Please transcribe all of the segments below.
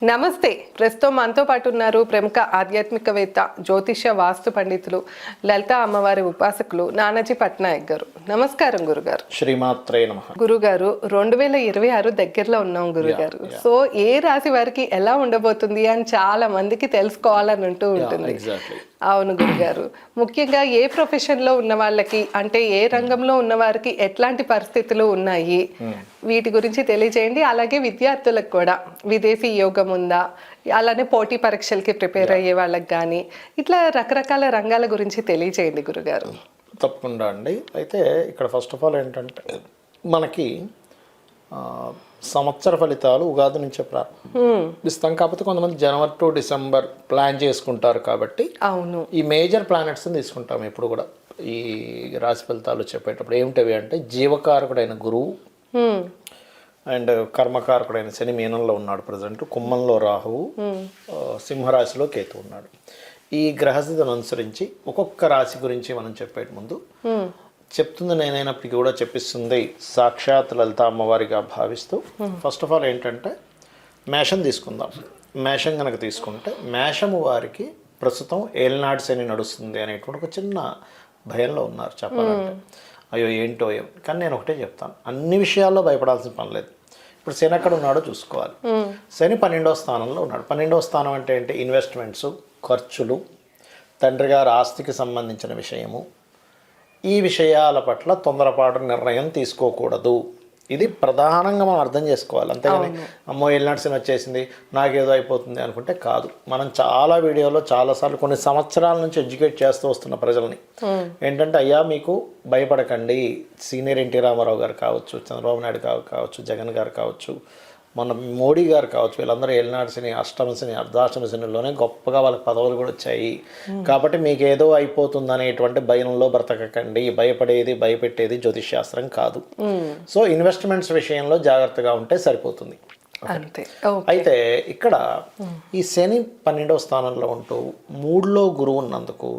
నమస్తే. ప్రస్తుతం మనతో పాటు ఉన్నారు ప్రముఖ ఆధ్యాత్మికవేత్త, జ్యోతిష్య వాస్తు పండితులు, లలితా అమ్మవారి ఉపాసకులు నానాజీ పట్నాయక్ గారు. నమస్కారం గురుగారు. శ్రీమాత్రే నమః. గురుగారు, 2026 దగ్గరలో ఉన్నాం గురుగారు. సో ఏ రాశి వారికి ఎలా ఉండబోతుంది అని చాలా మందికి తెలుసుకోవాలని ఉంటుంది. అవును గురుగారు. ముఖ్యంగా ఏ ప్రొఫెషన్ లో ఉన్న వాళ్ళకి, అంటే ఏ రంగంలో ఉన్న వారికి ఎట్లాంటి పరిస్థితులు ఉన్నాయి, వీటి గురించి తెలియజేయండి. అలాగే విద్యార్థులకు కూడా విదేశీ యోగం ఉందా, అలానే పోటీ పరీక్షలకి ప్రిపేర్ అయ్యే వాళ్ళకి కానీ, ఇట్లా రకరకాల రంగాల గురించి తెలియజేయండి గురుగారు. తప్పకుండా అండి. అయితే ఇక్కడ ఫస్ట్ ఆఫ్ ఆల్ ఏంటంటే మనకి సంవత్సర ఫలితాలు ఉగాది నుంచే ప్రారంభిస్తాం. కాకపోతే కొంతమంది జనవరి టు డిసెంబర్ ప్లాన్ చేసుకుంటారు కాబట్టి అవును, ఈ మేజర్ ప్లానెట్స్ని తీసుకుంటాం ఎప్పుడు కూడా ఈ రాశి ఫలితాలు చెప్పేటప్పుడు. ఏమిటవి అంటే జీవకారకుడైన గురువు అండ్ కర్మకారకుడైన శని మీనంలో ఉన్నాడు ప్రజెంట్, కుంభంలో రాహువు, సింహరాశిలో కేతు ఉన్నాడు. ఈ గ్రహస్థితిని అనుసరించి ఒక్కొక్క రాశి గురించి మనం చెప్పే ముందు చెప్తుంది నేనైనప్పటికీ కూడా చెప్పిస్తుంది సాక్షాత్ లలిత అమ్మవారిగా భావిస్తూ, ఫస్ట్ ఆఫ్ ఆల్ ఏంటంటే మేషం తీసుకుందాం. మేషం కనుక తీసుకుంటే మేషము వారికి ప్రస్తుతం ఏలినాడు శని నడుస్తుంది అనేటువంటి ఒక చిన్న భయంలో ఉన్నారు చెప్పాలంటే. అయ్యో ఏంటో ఏం, కానీ నేను ఒకటే చెప్తాను, అన్ని విషయాల్లో భయపడాల్సిన పని లేదు. ఇప్పుడు శని ఎక్కడ ఉన్నాడో చూసుకోవాలి. శని 12వ స్థానంలో ఉన్నాడు. 12వ స్థానం అంటే ఏంటి? ఇన్వెస్ట్మెంట్స్, ఖర్చులు, తండ్రి గారి ఆస్తికి సంబంధించిన విషయము, ఈ విషయాల పట్ల తొందరపాటు నిర్ణయం తీసుకోకూడదు. ఇది ప్రధానంగా మనం అర్థం చేసుకోవాలి. అంతేగాని అమ్మో ఏలినాడు శని వచ్చేసింది నాకేదో అయిపోతుంది అనుకుంటే కాదు. మనం చాలా వీడియోలో చాలాసార్లు కొన్ని సంవత్సరాల నుంచి ఎడ్యుకేట్ చేస్తూ వస్తున్న ప్రజల్ని ఏంటంటే, అయ్యా మీకు భయపడకండి, సీనియర్ ఎన్టీ రామారావు గారు కావచ్చు, చంద్రబాబు నాయుడు కావచ్చు, జగన్ గారు కావచ్చు, మన మోడీ గారు కావచ్చు, వీళ్ళందరూ ఏలినాడు శని, అష్టమ శని, అర్ధాష్టమ శనిలోనే గొప్పగా వాళ్ళకి పదవులు కూడా వచ్చాయి. కాబట్టి మీకు ఏదో అయిపోతుంది అనేటువంటి భయంలో బ్రతకకండి. భయపడేది భయపెట్టేది జ్యోతిష్ శాస్త్రం కాదు. సో ఇన్వెస్ట్మెంట్స్ విషయంలో జాగ్రత్తగా ఉంటే సరిపోతుంది. అయితే ఇక్కడ ఈ శని 12వ స్థానంలో ఉంటూ 3లో గురువు ఉన్నందుకు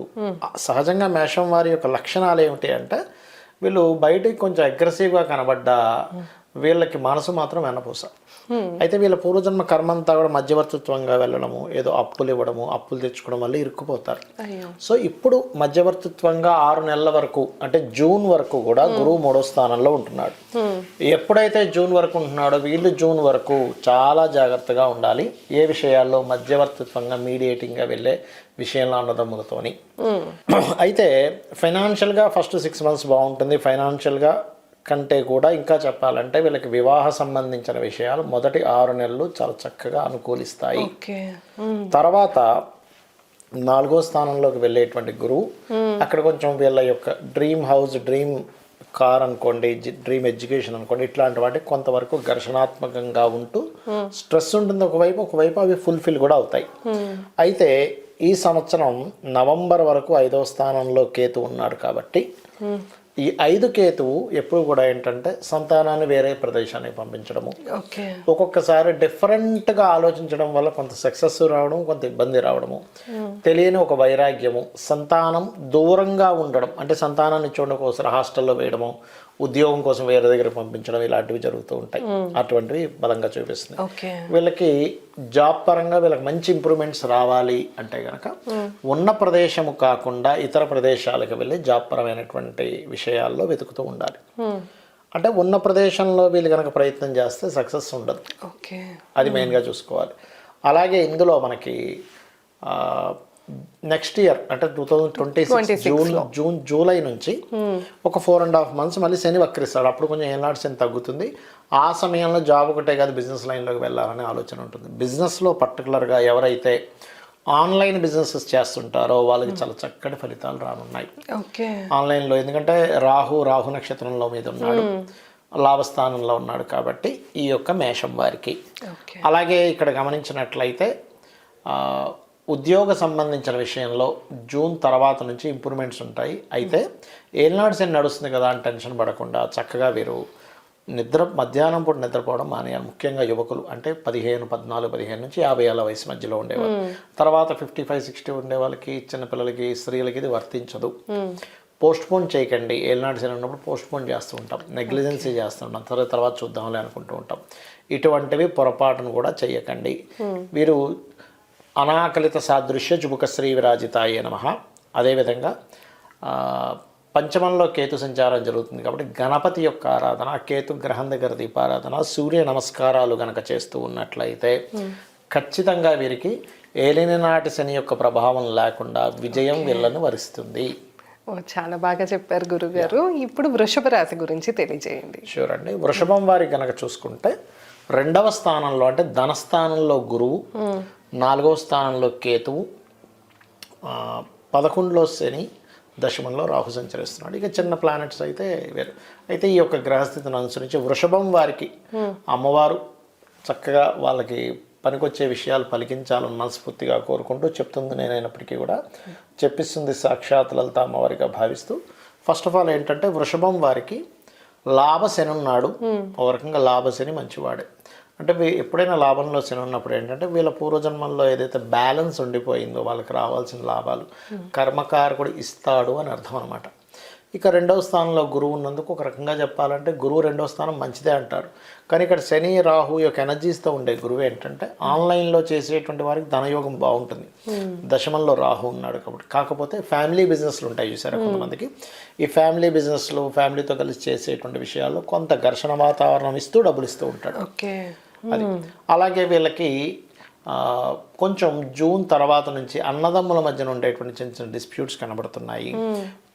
సహజంగా మేషం వారి యొక్క లక్షణాలు ఏమిటి అంటే, వీళ్ళు బయటికి కొంచెం అగ్రెసివ్గా కనబడ్డా వీళ్ళకి మనసు మాత్రం వెన్నపూస. అయితే వీళ్ళ పూర్వజన్మ కర్మంతా కూడా మధ్యవర్తిత్వంగా వెళ్ళడము, ఏదో అప్పులు ఇవ్వడము, అప్పులు తెచ్చుకోవడం వల్ల ఇరుక్కుపోతారు. సో ఇప్పుడు మధ్యవర్తిత్వంగా 6 నెలల వరకు, అంటే జూన్ వరకు కూడా గురువు 3వ స్థానంలో ఉంటున్నాడు. ఎప్పుడైతే జూన్ వరకు ఉంటున్నాడో వీళ్ళు జూన్ వరకు చాలా జాగ్రత్తగా ఉండాలి. ఏ విషయాల్లో? మధ్యవర్తిత్వంగా, మీడియేటింగ్గా వెళ్ళే విషయంలో అన్నదమ్ములతోని. అయితే ఫైనాన్షియల్గా ఫస్ట్ 6 మంత్స్ బాగుంటుంది. ఫైనాన్షియల్గా కంటే కూడా ఇంకా చెప్పాలంటే వీళ్ళకి వివాహ సంబంధించిన విషయాలు మొదటి 6 నెలలు చాలా చక్కగా అనుకూలిస్తాయి. తర్వాత 4వ స్థానంలోకి వెళ్ళేటువంటి గురువు అక్కడ కొంచెం వీళ్ళ యొక్క డ్రీమ్ హౌస్, డ్రీమ్ కార్ అనుకోండి, డ్రీమ్ ఎడ్యుకేషన్ అనుకోండి, ఇట్లాంటి వాటికి కొంతవరకు ఘర్షణాత్మకంగా ఉంటూ స్ట్రెస్ ఉంటుంది ఒకవైపు అవి ఫుల్ఫిల్ కూడా అవుతాయి. అయితే ఈ సంవత్సరం నవంబర్ వరకు 5వ స్థానంలో కేతు ఉన్నాడు కాబట్టి ఈ 5 కేతువు ఎప్పుడు కూడా ఏంటంటే సంతానాన్ని వేరే ప్రదేశానికి పంపించడము, ఒక్కొక్కసారి డిఫరెంట్గా ఆలోచించడం వల్ల కొంత సక్సెస్ రావడం, కొంత ఇబ్బంది రావడము, తెలియని ఒక వైరాగ్యము, సంతానం దూరంగా ఉండడం, అంటే సంతానాన్ని చూడడం కోసం హాస్టల్లో వేయడము, ఉద్యోగం కోసం వేరే దగ్గర పంపించడం, ఇలాంటివి జరుగుతూ ఉంటాయి. అటువంటివి బలంగా చూపిస్తుంది. వీళ్ళకి జాబ్ పరంగా వీళ్ళకి మంచి ఇంప్రూవ్మెంట్స్ రావాలి అంటే కనుక ఉన్న ప్రదేశము కాకుండా ఇతర ప్రదేశాలకు వెళ్ళి జాబ్ పరమైనటువంటి విషయాల్లో వెతుకుతూ ఉండాలి. అంటే ఉన్న ప్రదేశంలో వీళ్ళు కనుక ప్రయత్నం చేస్తే సక్సెస్ ఉండదు. అది మెయిన్గా చూసుకోవాలి. అలాగే ఇందులో మనకి నెక్స్ట్ ఇయర్ అంటే 2026 జూలై నుంచి ఒక 4.5 months మళ్ళీ శని వక్రిస్తాడు. అప్పుడు కొంచెం ఏనాడు శని తగ్గుతుంది. ఆ సమయంలో జాబ్ ఒకటే కాదు, బిజినెస్ లైన్లోకి వెళ్ళాలనే ఆలోచన ఉంటుంది. బిజినెస్లో పర్టికులర్గా ఎవరైతే ఆన్లైన్ బిజినెసెస్ చేస్తుంటారో వాళ్ళకి చాలా చక్కటి ఫలితాలు రానున్నాయి ఆన్లైన్లో. ఎందుకంటే రాహు నక్షత్రంలో మీద ఉన్నాడు, లాభస్థానంలో ఉన్నాడు కాబట్టి ఈ యొక్క మేషం వారికి. అలాగే ఇక్కడ గమనించినట్లయితే ఉద్యోగ సంబంధించిన విషయంలో జూన్ తర్వాత నుంచి ఇంప్రూవ్మెంట్స్ ఉంటాయి. అయితే ఏలినాడు శని నడుస్తుంది కదా అని టెన్షన్ పడకుండా చక్కగా వీరు మధ్యాహ్నం పూట నిద్రపోవడం మానేయాలి. ముఖ్యంగా యువకులు, అంటే 15 నుంచి 50 ఏళ్ళ వయసు మధ్యలో ఉండేవాళ్ళు. తర్వాత 55-60 ఉండే వాళ్ళకి, చిన్నపిల్లలకి, స్త్రీలకి ఇది వర్తించదు. పోస్ట్పోన్ చేయకండి. ఏలినాటి శని ఉన్నప్పుడు పోస్ట్పోన్ చేస్తూ ఉంటాం, నెగ్లిజెన్సీ చేస్తూ ఉంటాం, తర్వాత చూద్దాంలే అనుకుంటూ ఉంటాం. ఇటువంటివి పొరపాటును కూడా చేయకండి. వీరు అనాకలిత సాదృశ్య చుబుక శ్రీ విరాజితాయ నమః. అదేవిధంగా పంచమంలో కేతు సంచారం జరుగుతుంది కాబట్టి గణపతి యొక్క ఆరాధన, కేతు గ్రహం దగ్గర దీపారాధన, సూర్య నమస్కారాలు గనక చేస్తూ ఉన్నట్లయితే ఖచ్చితంగా వీరికి ఏలిన నాటి శని యొక్క ప్రభావం లేకుండా విజయం వీళ్ళను వరిస్తుంది. చాలా బాగా చెప్పారు గురుగారు. ఇప్పుడు వృషభ రాశి గురించి తెలియజేయండి. షూర్ అండి. వృషభం వారికి గనక చూసుకుంటే 2వ స్థానంలో అంటే ధనస్థానంలో గురువు, 4వ స్థానంలో కేతువు, 11లో శని, దశమంలో రాహు సంచరిస్తున్నాడు. ఇక చిన్న ప్లానెట్స్ అయితే వేరు. అయితే ఈ యొక్క గ్రహస్థితిని అనుసరించి వృషభం వారికి అమ్మవారు చక్కగా వాళ్ళకి పనికొచ్చే విషయాలు పలికించాలని మనస్ఫూర్తిగా కోరుకుంటూ చెప్తుంది నేనైనప్పటికీ కూడా చెప్పిస్తుంది సాక్షాత్ లలిత అమ్మవారిగా భావిస్తూ. ఫస్ట్ ఆఫ్ ఆల్ ఏంటంటే వృషభం వారికి లాభశని ఉన్నాడు. ఒక రకంగా లాభశని మంచివాడే. అంటే ఎప్పుడైనా లాభంలో శని ఉన్నప్పుడు ఏంటంటే వీళ్ళ పూర్వజన్మల్లో ఏదైతే బ్యాలెన్స్ ఉండిపోయిందో వాళ్ళకి రావాల్సిన లాభాలు కర్మకారకుడు ఇస్తాడు అని అర్థం అనమాట. ఇక 2వ స్థానంలో గురువు ఉన్నందుకు ఒక రకంగా చెప్పాలంటే గురువు 2వ స్థానం మంచిదే అంటారు. కానీ ఇక్కడ శని రాహు యొక్క ఎనర్జీస్తో ఉండే గురువు ఏంటంటే ఆన్లైన్లో చేసేటువంటి వారికి ధనయోగం బాగుంటుంది. దశమంలో రాహు ఉన్నాడు కాబట్టి. కాకపోతే ఫ్యామిలీ బిజినెస్లు ఉంటాయి చూసారా కొంతమందికి. ఈ ఫ్యామిలీ బిజినెస్లు ఫ్యామిలీతో కలిసి చేసేటువంటి విషయాల్లో కొంత ఘర్షణ వాతావరణం ఇస్తూ డబ్బులు ఇస్తూ ఉంటాడు. అది అలాగే వీళ్ళకి కొంచెం జూన్ తర్వాత నుంచి అన్నదమ్ముల మధ్యన ఉండేటువంటి చిన్న చిన్న డిస్ప్యూట్స్ కనబడుతున్నాయి.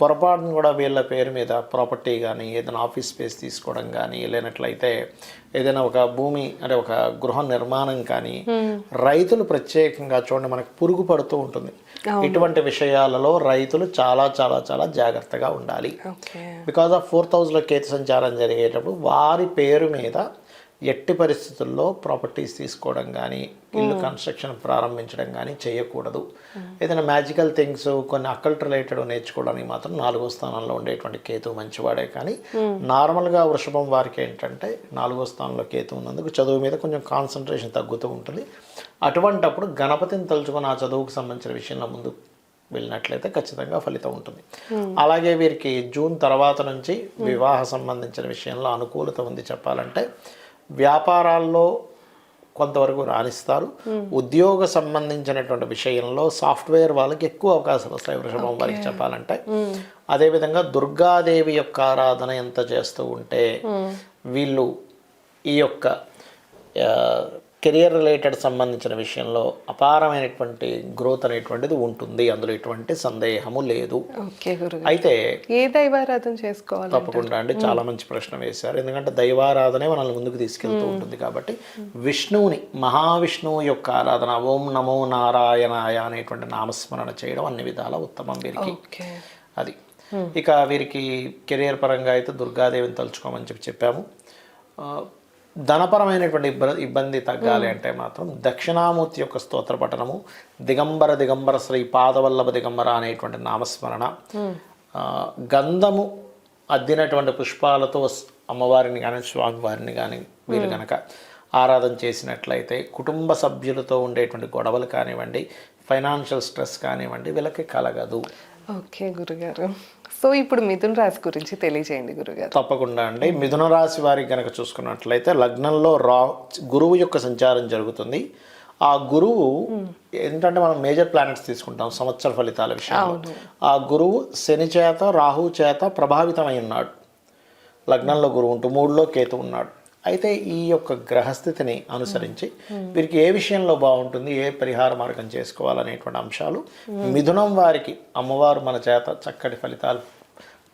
పొరపాటును కూడా వీళ్ళ పేరు మీద ప్రాపర్టీ కానీ ఏదైనా ఆఫీస్ స్పేస్ తీసుకోవడం కానీ లేనట్లయితే ఏదైనా ఒక భూమి అంటే ఒక గృహ నిర్మాణం కానీ రైతులు ప్రత్యేకంగా చూడండి మనకు పురుగు పడుతూ ఉంటుంది. ఇటువంటి విషయాలలో రైతులు చాలా చాలా చాలా జాగ్రత్తగా ఉండాలి. బికాజ్ ఆఫ్ 4th హౌస్లో కేతు సంచారం జరిగేటప్పుడు వారి పేరు మీద ఎట్టి పరిస్థితుల్లో ప్రాపర్టీస్ తీసుకోవడం కానీ ఇల్లు కన్స్ట్రక్షన్ ప్రారంభించడం కానీ చేయకూడదు. ఏదైనా మ్యాజికల్ థింగ్స్ కొన్ని అకల్ట్ రిలేటెడ్ నేర్చుకోవడానికి మాత్రం 4వ స్థానంలో ఉండేటువంటి కేతు మంచివాడే. కానీ నార్మల్గా వృషభం వారికి ఏంటంటే 4వ స్థానంలో కేతు ఉన్నందుకు చదువు మీద కొంచెం కాన్సన్ట్రేషన్ తగ్గుతూ ఉంటుంది. అటువంటప్పుడు గణపతిని తలుచుకొని ఆ చదువుకు సంబంధించిన విషయంలో ముందు వెళ్ళినట్లయితే ఖచ్చితంగా ఫలితం ఉంటుంది. అలాగే వీరికి జూన్ తర్వాత నుంచి వివాహ సంబంధించిన విషయంలో అనుకూలత ఉంది చెప్పాలంటే. వ్యాపారాల్లో కొంతవరకు రాణిస్తారు. ఉద్యోగ సంబంధించినటువంటి విషయంలో సాఫ్ట్వేర్ వాళ్ళకి ఎక్కువ అవకాశాలు వస్తాయి వృషభం వారికి చెప్పాలంటే. అదేవిధంగా దుర్గాదేవి యొక్క ఆరాధన ఎంత చేస్తూ ఉంటే వీళ్ళు ఈ యొక్క కెరియర్ రిలేటెడ్ సంబంధించిన విషయంలో అపారమైనటువంటి గ్రోత్ అనేటువంటిది ఉంటుంది. అందులో ఎటువంటి సందేహము లేదు. అయితే ఏ దైవారాధన చేసుకోవాలి? తప్పకుండా అండి, చాలా మంచి ప్రశ్న వేశారు. ఎందుకంటే దైవారాధనే మనల్ని ముందుకు తీసుకెళ్తూ ఉంటుంది కాబట్టి విష్ణువుని, మహావిష్ణువు యొక్క ఆరాధన, ఓం నమో నారాయణాయ అనేటువంటి నామస్మరణ చేయడం అన్ని విధాల ఉత్తమం వీరికి. అది ఇక వీరికి కెరియర్ పరంగా అయితే దుర్గాదేవిని తలుచుకోమని చెప్పాము. ధనపరమైనటువంటి ఇబ్బంది తగ్గాలి అంటే మాత్రం దక్షిణామూర్తి యొక్క స్తోత్ర పఠనము, దిగంబర శ్రీ పాదవల్లభ దిగంబర అనేటువంటి నామస్మరణ, గంధము అద్దినటువంటి పుష్పాలతో అమ్మవారిని కానీ స్వామివారిని కానీ వీరు కనుక ఆరాధన చేసినట్లయితే కుటుంబ సభ్యులతో ఉండేటువంటి గొడవలు కానివ్వండి, ఫైనాన్షియల్ స్ట్రెస్ కానివ్వండి వీళ్ళకి కలగదు. ఓకే గురుగారు. సో ఇప్పుడు మిథున రాశి గురించి తెలియజేయండి గురుగారు. తప్పకుండా అండి. మిథున రాశి వారికి కనుక చూసుకున్నట్లయితే లగ్నంలో గురువు యొక్క సంచారం జరుగుతుంది. ఆ గురువు ఏంటంటే మనం మేజర్ ప్లానెట్స్ తీసుకుంటాం సంవత్సర ఫలితాల విషయంలో. ఆ గురువు శని చేత రాహు చేత ప్రభావితమై ఉన్నాడు. లగ్నంలో గురువు ఉంటూ 3లో కేతు ఉన్నాడు. అయితే ఈ యొక్క గ్రహస్థితిని అనుసరించి వీరికి ఏ విషయంలో బాగుంటుంది, ఏ పరిహార మార్గం చేసుకోవాలనేటువంటి అంశాలు మిథునం వారికి అమ్మవారు మన చేత చక్కటి ఫలితాలు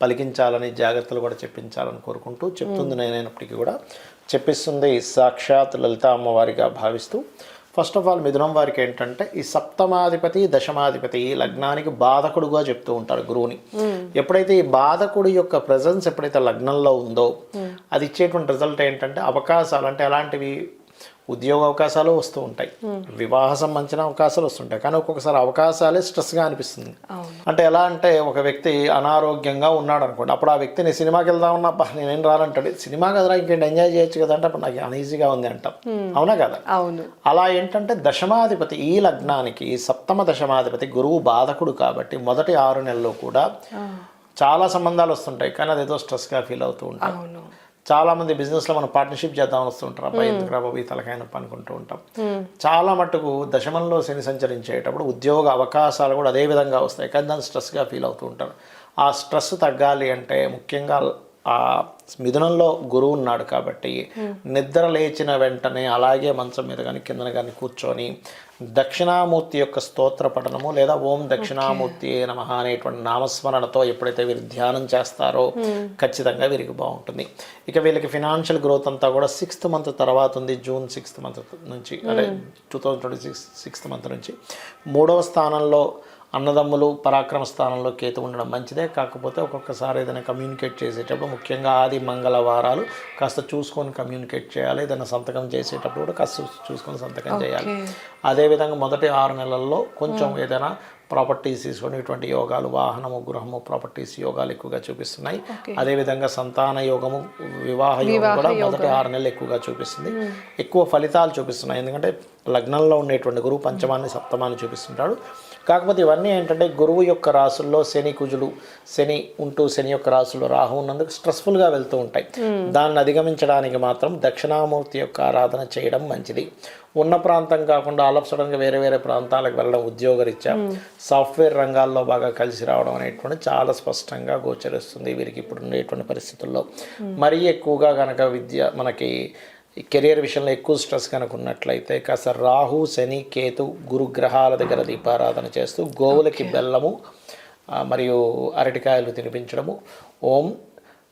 పలికించాలని జాగ్రత్తలు కూడా చెప్పించాలని కోరుకుంటూ చెప్తుంది నేనైనప్పటికీ కూడా చెప్పిస్తుంది సాక్షాత్ లలిత అమ్మవారిగా భావిస్తూ. ఫస్ట్ ఆఫ్ ఆల్ మిథునం వారికి ఏంటంటే ఈ సప్తమాధిపతి దశమాధిపతి ఈ లగ్నానికి బాధకుడుగా చెప్తూ ఉంటారు గురువుని. ఎప్పుడైతే ఈ బాధకుడి యొక్క ప్రెజెన్స్ ఎప్పుడైతే లగ్నంలో ఉందో అది ఇచ్చేటువంటి రిజల్ట్ ఏంటంటే అవకాశాలు అంటే ఎలాంటివి, ఉద్యోగ అవకాశాలు వస్తూ ఉంటాయి, వివాహ సంబంధించిన అవకాశాలు వస్తుంటాయి. కానీ ఒక్కొక్కసారి అవకాశాలే స్ట్రెస్గా అనిపిస్తుంది. అంటే ఎలా అంటే ఒక వ్యక్తి అనారోగ్యంగా ఉన్నాడు అనుకోండి, అప్పుడు ఆ వ్యక్తిని సినిమాకి వెళ్దామన్నా నేనేం రానంటాడు, సినిమా కదరా ఇంకేంటి ఎంజాయ్ చేయొచ్చు కదా అంటే అప్పుడు నాకు అనీజీగా ఉంది అంటాం. అవునా కదా? అవును. అలా ఏంటంటే దశమాధిపతి ఈ లగ్నానికి 7వ దశమాధిపతి గురువు బాధకుడు కాబట్టి మొదటి 6 నెలల్లో కూడా చాలా సంబంధాలు వస్తుంటాయి కానీ అదేదో స్ట్రెస్గా ఫీల్ అవుతూ ఉంటాం. అవును. చాలామంది బిజినెస్లో మనం పార్ట్నర్షిప్ చేద్దాం వస్తుంటారు, అబ్బాయి ఎందుకు రా బాబు ఈ తలకాయ నొప్పి అనుకుంటూ ఉంటాం. చాలా మటుకు దశమంలో శని సంచరించేటప్పుడు ఉద్యోగ అవకాశాలు కూడా అదే విధంగా వస్తాయి కానీ దాన్ని స్ట్రెస్గా ఫీల్ అవుతూ ఉంటారు. ఆ స్ట్రెస్ తగ్గాలి అంటే ముఖ్యంగా ఆ మిథునంలో గురువు ఉన్నాడు కాబట్టి నిద్ర లేచిన వెంటనే అలాగే మంచం మీద కానీ కిందన కానీ కూర్చొని దక్షిణామూర్తి యొక్క స్తోత్ర పఠనము లేదా ఓం దక్షిణామూర్తి నమః అనేటువంటి నామస్మరణతో ఎప్పుడైతే వీరు ధ్యానం చేస్తారో ఖచ్చితంగా వీరికి బాగుంటుంది. ఇక వీళ్ళకి ఫినాన్షియల్ గ్రోత్ అంతా కూడా 6th మంత్ తర్వాత ఉంది. జూన్ 6th మంత్ నుంచి అంటే 2026 6th మంత్ నుంచి 3వ స్థానంలో అన్నదమ్ములు పరాక్రమ స్థానంలో కేతు ఉండడం మంచిదే. కాకపోతే ఒక్కొక్కసారి ఏదైనా కమ్యూనికేట్ చేసేటప్పుడు ముఖ్యంగా ఆది మంగళవారాలు కాస్త చూసుకొని కమ్యూనికేట్ చేయాలి. ఏదైనా సంతకం చేసేటప్పుడు కూడా కాస్త చూసుకొని సంతకం చేయాలి. అదేవిధంగా మొదటి 6 నెలల్లో కొంచెం ఏదైనా ప్రాపర్టీస్ తీసుకొని ఇటువంటి యోగాలు వాహనము గృహము ప్రాపర్టీస్ యోగాలు ఎక్కువగా చూపిస్తున్నాయి. అదేవిధంగా సంతాన యోగము వివాహ యోగం కూడా మొదటి 6 నెలలు ఎక్కువగా చూపిస్తుంది. ఎక్కువ ఫలితాలు చూపిస్తున్నాయి ఎందుకంటే లగ్నంలో ఉండేటువంటి గురువు పంచమాన్ని సప్తమాన్ని చూపిస్తుంటాడు. కాకపోతే ఇవన్నీ ఏంటంటే గురువు యొక్క రాసుల్లో శని కుజులు శని ఉంటూ శని యొక్క రాసుల్లో రాహు ఉన్నందుకు స్ట్రెస్ఫుల్గా వెళ్తూ ఉంటాయి. దాన్ని అధిగమించడానికి మాత్రం దక్షిణామూర్తి యొక్క ఆరాధన చేయడం మంచిది. ఉన్న ప్రాంతం కాకుండా ఆలప్సడంగా వేరే వేరే ప్రాంతాలకు వెళ్ళడం ఉద్యోగరీత్యా సాఫ్ట్వేర్ రంగాల్లో బాగా కలిసి రావడం అనేటువంటి చాలా స్పష్టంగా గోచరిస్తుంది వీరికి ఇప్పుడు ఉండేటువంటి పరిస్థితుల్లో. మరీ ఎక్కువగా కనుక మనకి కెరియర్ విషయంలో ఎక్కువ స్ట్రెస్ కనుక ఉన్నట్లయితే కాస్త రాహు శని కేతు గురుగ్రహాల దగ్గర దీపారాధన చేస్తూ గోవులకి బెల్లము మరియు అరటికాయలు తినిపించడము. ఓం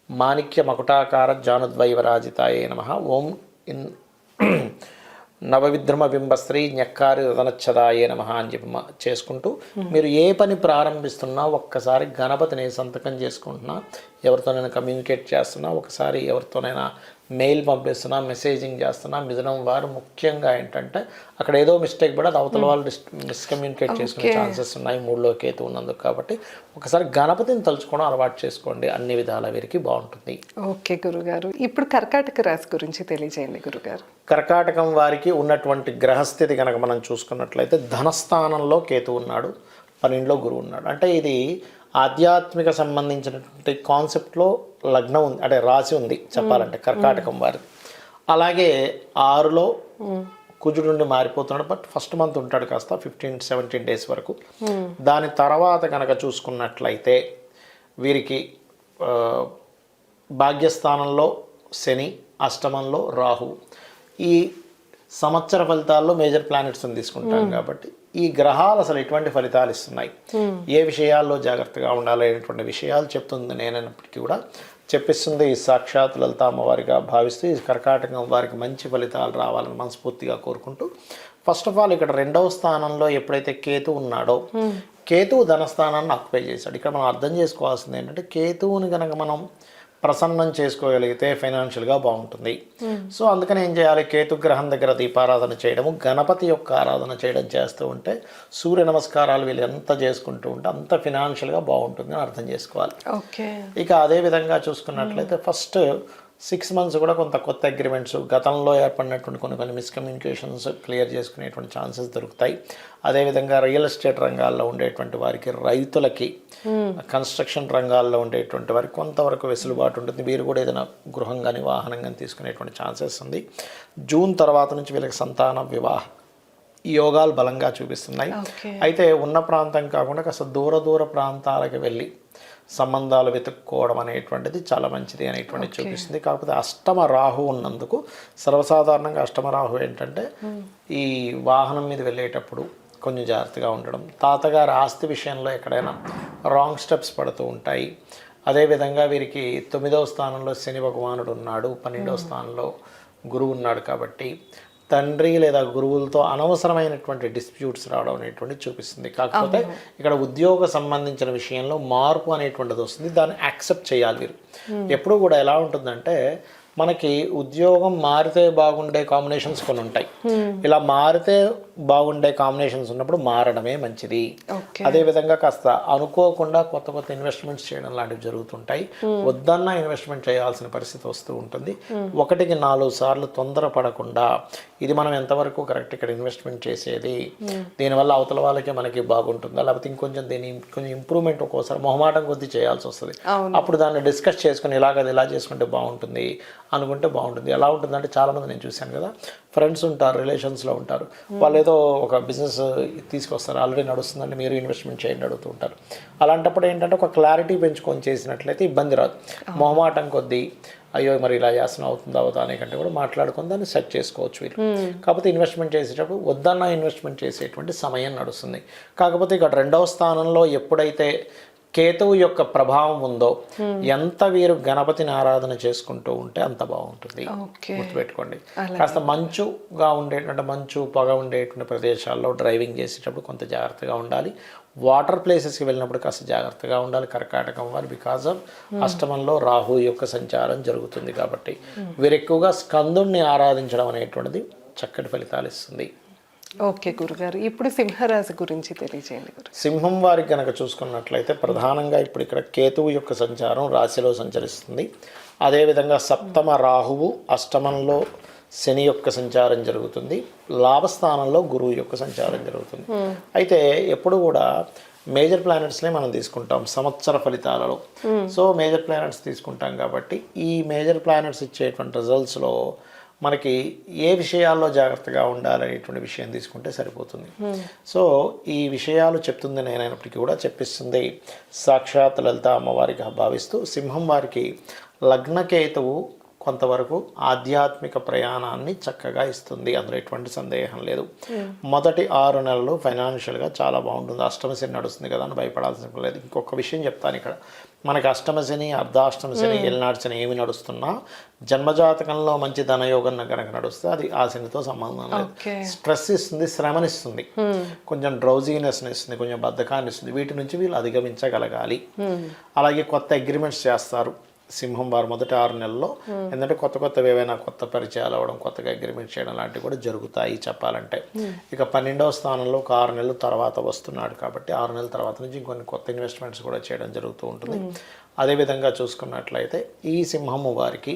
మాణిక్య మకుటాకార జానుద్వైవరాజితాయే నమః. ఓం నవవిద్రమ బింబశ్రీ ఞక్కారి రదనచ్చదాయే నమః అని చెప్పి చేసుకుంటూ మీరు ఏ పని ప్రారంభిస్తున్నా ఒక్కసారి గణపతిని సంతకం చేసుకుంటున్నా, ఎవరితోనైనా కమ్యూనికేట్ చేస్తున్నా, ఒకసారి ఎవరితోనైనా మెయిల్ పంపిస్తున్నా, మెసేజింగ్ చేస్తున్నా, మిథునం వారు ముఖ్యంగా ఏంటంటే అక్కడ ఏదో మిస్టేక్ పడి అది అవతల వాళ్ళు మిస్కమ్యూనికేట్ చేసుకునే ఛాన్సెస్ ఉన్నాయి 3లో కేతు ఉన్నందుకు. కాబట్టి ఒకసారి గణపతిని తలుచుకోవడం అలవాటు చేసుకోండి, అన్ని విధాల వీరికి బాగుంటుంది. ఓకే గురుగారు, ఇప్పుడు కర్కాటక రాశి గురించి తెలియజేయండి గురుగారు. కర్కాటకం వారికి ఉన్నటువంటి గ్రహస్థితి కనుక మనం చూసుకున్నట్లయితే ధనస్థానంలో కేతు ఉన్నాడు, 12లో గురువు ఉన్నాడు. అంటే ఇది ఆధ్యాత్మిక సంబంధించినటువంటి కాన్సెప్ట్లో లగ్నం ఉంది అంటే రాశి ఉంది చెప్పాలంటే కర్కాటకం వారి. అలాగే 6లో కుజుడు నుండి మారిపోతున్నాడు. బట్ ఫస్ట్ మంత్ ఉంటాడు కాస్త 15-17 డేస్ వరకు. దాని తర్వాత కనుక చూసుకున్నట్లయితే వీరికి భాగ్యస్థానంలో శని, అష్టమంలో రాహు. ఈ సంవత్సర ఫలితాల్లో మేజర్ ప్లానెట్స్ని తీసుకుంటాం కాబట్టి ఈ గ్రహాలు అసలు ఎటువంటి ఫలితాలు ఇస్తున్నాయి, ఏ విషయాల్లో జాగ్రత్తగా ఉండాలి అనేటువంటి విషయాలు చెప్తుంది. నేనైనప్పటికీ కూడా చెప్పిస్తుంది ఈ సాక్షాత్ లలిత అమ్మవారిగా భావిస్తూ ఈ కర్కాటకం వారికి మంచి ఫలితాలు రావాలని మనస్ఫూర్తిగా కోరుకుంటూ, ఫస్ట్ ఆఫ్ ఆల్ ఇక్కడ 2వ స్థానంలో ఎప్పుడైతే కేతు ఉన్నాడో కేతువు ధనస్థానాన్ని ఆక్యుపై చేశాడు. ఇక్కడ మనం అర్థం చేసుకోవాల్సింది ఏంటంటే కేతువుని కనుక మనం ప్రసన్నం చేసుకోగలిగితే ఫైనాన్షియల్గా బాగుంటుంది. సో అందుకని ఏం చేయాలి, కేతు గ్రహం దగ్గర దీపారాధన చేయడము, గణపతి యొక్క ఆరాధన చేయడం చేస్తూ ఉంటే, సూర్య నమస్కారాలు వీళ్ళు ఎంత చేసుకుంటూ ఉంటే అంత ఫినాన్షియల్గా బాగుంటుంది అని అర్థం చేసుకోవాలి. ఇక అదే విధంగా చూసుకున్నట్లయితే ఫస్ట్ 6 months కూడా కొంత కొత్త అగ్రిమెంట్స్ గతంలో ఏర్పడినటువంటి కొన్ని మిస్కమ్యూనికేషన్స్ క్లియర్ చేసుకునేటువంటి ఛాన్సెస్ దొరుకుతాయి. అదేవిధంగా రియల్ ఎస్టేట్ రంగాల్లో ఉండేటువంటి వారికి, రైతులకి, కన్స్ట్రక్షన్ రంగాల్లో ఉండేటువంటి వారికి కొంతవరకు వెసులుబాటు ఉంటుంది. వీరు కూడా ఏదైనా గృహం కానీ వాహనం కానీ తీసుకునేటువంటి ఛాన్సెస్ ఉంది. జూన్ తర్వాత నుంచి వీళ్ళకి సంతాన వివాహ ఈ యోగాలు బలంగా చూపిస్తున్నాయి. అయితే ఉన్న ప్రాంతం కాకుండా కాస్త దూర ప్రాంతాలకు వెళ్ళి సంబంధాలు వెతుక్కోవడం అనేటువంటిది చాలా మంచిది అనేటువంటిది చూపిస్తుంది. కాకపోతే అష్టమ రాహు ఉన్నందుకు సర్వసాధారణంగా అష్టమ రాహు ఏంటంటే ఈ వాహనం మీద వెళ్ళేటప్పుడు కొంచెం జాగ్రత్తగా ఉండడం, తాతగారి ఆస్తి విషయంలో ఎక్కడైనా రాంగ్ స్టెప్స్ పడుతూ ఉంటాయి. అదేవిధంగా వీరికి 9వ స్థానంలో శని భగవానుడు ఉన్నాడు, 12వ స్థానంలో గురువు ఉన్నాడు. కాబట్టి తండ్రి లేదా గురువులతో అనవసరమైనటువంటి డిస్ప్యూట్స్ రావడం అనేటువంటిది చూపిస్తుంది. కాకపోతే ఇక్కడ ఉద్యోగ సంబంధించిన విషయంలో మార్పు అనేటువంటిది వస్తుంది, దాన్ని యాక్సెప్ట్ చేయాలి. మీరు ఎప్పుడు కూడా ఎలా ఉంటుందంటే మనకి ఉద్యోగం మారితే బాగుండే కాంబినేషన్స్ కొన్ని ఉంటాయి. ఇలా మారితే బాగుండే కాంబినేషన్స్ ఉన్నప్పుడు మారడమే మంచిది. అదేవిధంగా కాస్త అనుకోకుండా కొత్త కొత్త ఇన్వెస్ట్మెంట్స్ చేయడం లాంటివి జరుగుతుంటాయి. వద్దన్నా ఇన్వెస్ట్మెంట్ చేయాల్సిన పరిస్థితి వస్తూ ఉంటుంది. 1-4 సార్లు తొందరపడకుండా ఇది మనం ఎంతవరకు కరెక్ట్ ఇక్కడ ఇన్వెస్ట్మెంట్ చేసేది, దీనివల్ల అవతల వాళ్ళకి మనకి బాగుంటుందా, లేకపోతే ఇంకొంచెం కొంచెం ఇంప్రూవ్మెంట్ ఒక్కోసారి మొహమాటం కొద్దీ చేయాల్సి వస్తుంది. అప్పుడు దాన్ని డిస్కస్ చేసుకుని ఇలా చేసుకుంటే బాగుంటుంది అనుకుంటే బాగుంటుంది. ఎలా ఉంటుందంటే చాలామంది నేను చూశాను కదా, ఫ్రెండ్స్ ఉంటారు, రిలేషన్స్లో ఉంటారు, వాళ్ళు ఏదో ఒక బిజినెస్ తీసుకొస్తారు, ఆల్రెడీ నడుస్తుందంటే మీరు ఇన్వెస్ట్మెంట్ చేయండి అడుగుతూ ఉంటారు. అలాంటప్పుడు ఏంటంటే ఒక క్లారిటీ పెంచుకొని చేసినట్లయితే ఇబ్బంది రాదు. మొహమాటం కొద్దీ అయ్యో మరి ఇలా చేస్తున్నా అవుతుందా అనే కంటే కూడా మాట్లాడుకొని దాన్ని సెట్ చేసుకోవచ్చు వీళ్ళు. కాకపోతే ఇన్వెస్ట్మెంట్ చేసేటప్పుడు వద్దన్న ఇన్వెస్ట్మెంట్ చేసేటువంటి సమయం నడుస్తుంది. కాకపోతే ఇక్కడ 2వ స్థానంలో ఎప్పుడైతే కేతువు యొక్క ప్రభావం ఉందో ఎంత వీరు గణపతిని ఆరాధన చేసుకుంటూ ఉంటే అంత బాగుంటుంది. గుర్తుపెట్టుకోండి. కాస్త మంచు పొగ ఉండేటువంటి ప్రదేశాల్లో డ్రైవింగ్ చేసేటప్పుడు కొంత జాగ్రత్తగా ఉండాలి. వాటర్ ప్లేసెస్కి వెళ్ళినప్పుడు కాస్త జాగ్రత్తగా ఉండాలి. కర్కాటకం వారు బికాజ్ ఆఫ్ అష్టమంలో రాహు యొక్క సంచారం జరుగుతుంది కాబట్టి వీరు ఎక్కువగా స్కందుణ్ణి ఆరాధించడం అనేటువంటిది చక్కటి ఫలితాలు ఇస్తుంది. ఓకే గురుగారు, ఇప్పుడు సింహరాశి గురించి తెలియజేయండి. సింహం వారికి కనుక చూసుకున్నట్లయితే ప్రధానంగా ఇప్పుడు ఇక్కడ కేతువు యొక్క సంచారం రాశిలో సంచరిస్తుంది. అదేవిధంగా 7వ రాహువు, అష్టమంలో శని యొక్క సంచారం జరుగుతుంది, లాభస్థానంలో గురువు యొక్క సంచారం జరుగుతుంది. అయితే ఎప్పుడు కూడా మేజర్ ప్లానెట్స్నే మనం తీసుకుంటాం సంవత్సర ఫలితాలలో. సో మేజర్ ప్లానెట్స్ తీసుకుంటాం కాబట్టి ఈ మేజర్ ప్లానెట్స్ ఇచ్చేటువంటి రిజల్ట్స్లో మనకి ఏ విషయాల్లో జాగ్రత్తగా ఉండాలనేటువంటి విషయం తీసుకుంటే సరిపోతుంది. సో ఈ విషయాలు చెప్తుంది నేనైనప్పటికీ కూడా చెప్పిస్తుంది సాక్షాత్ లలిత అమ్మవారిగా భావిస్తూ సింహం వారికి లగ్నకేతువు కొంతవరకు ఆధ్యాత్మిక ప్రయాణాన్ని చక్కగా ఇస్తుంది, అందులో ఎటువంటి సందేహం లేదు. మొదటి 6 నెలలు ఫైనాన్షియల్గా చాలా బాగుంటుంది. అష్టమ శని నడుస్తుంది కదా అని భయపడాల్సిన లేదు. ఇంకొక విషయం చెప్తాను ఇక్కడ, మనకి అష్టమ శని, అర్ధాష్టమ శని, ఏలినాటి శని ఏమి నడుస్తున్నా జన్మజాతకంలో మంచి ధనయోగం కనుక నడుస్తే అది ఆ శనితో సంబంధం లేదు. స్ట్రెస్ ఇస్తుంది, శ్రమనిస్తుంది, కొంచెం డ్రౌజీనెస్ని ఇస్తుంది, కొంచెం బద్ధకాన్ని ఇస్తుంది. వీటి నుంచి వీళ్ళు అధిగమించగలగాలి. అలాగే కొత్త అగ్రిమెంట్స్ చేస్తారు సింహం వారు మొదటి 6 నెలల్లో. ఎందుకంటే కొత్తవి ఏవైనా కొత్త పరిచయాలు అవ్వడం, కొత్తగా అగ్రిమెంట్ చేయడం లాంటివి కూడా జరుగుతాయి చెప్పాలంటే. ఇక 12వ స్థానంలో ఒక 6 నెలల తర్వాత వస్తున్నాడు కాబట్టి 6 నెలల తర్వాత నుంచి ఇంకొన్ని కొత్త ఇన్వెస్ట్మెంట్స్ కూడా చేయడం జరుగుతూ ఉంటుంది. అదేవిధంగా చూసుకున్నట్లయితే ఈ సింహము వారికి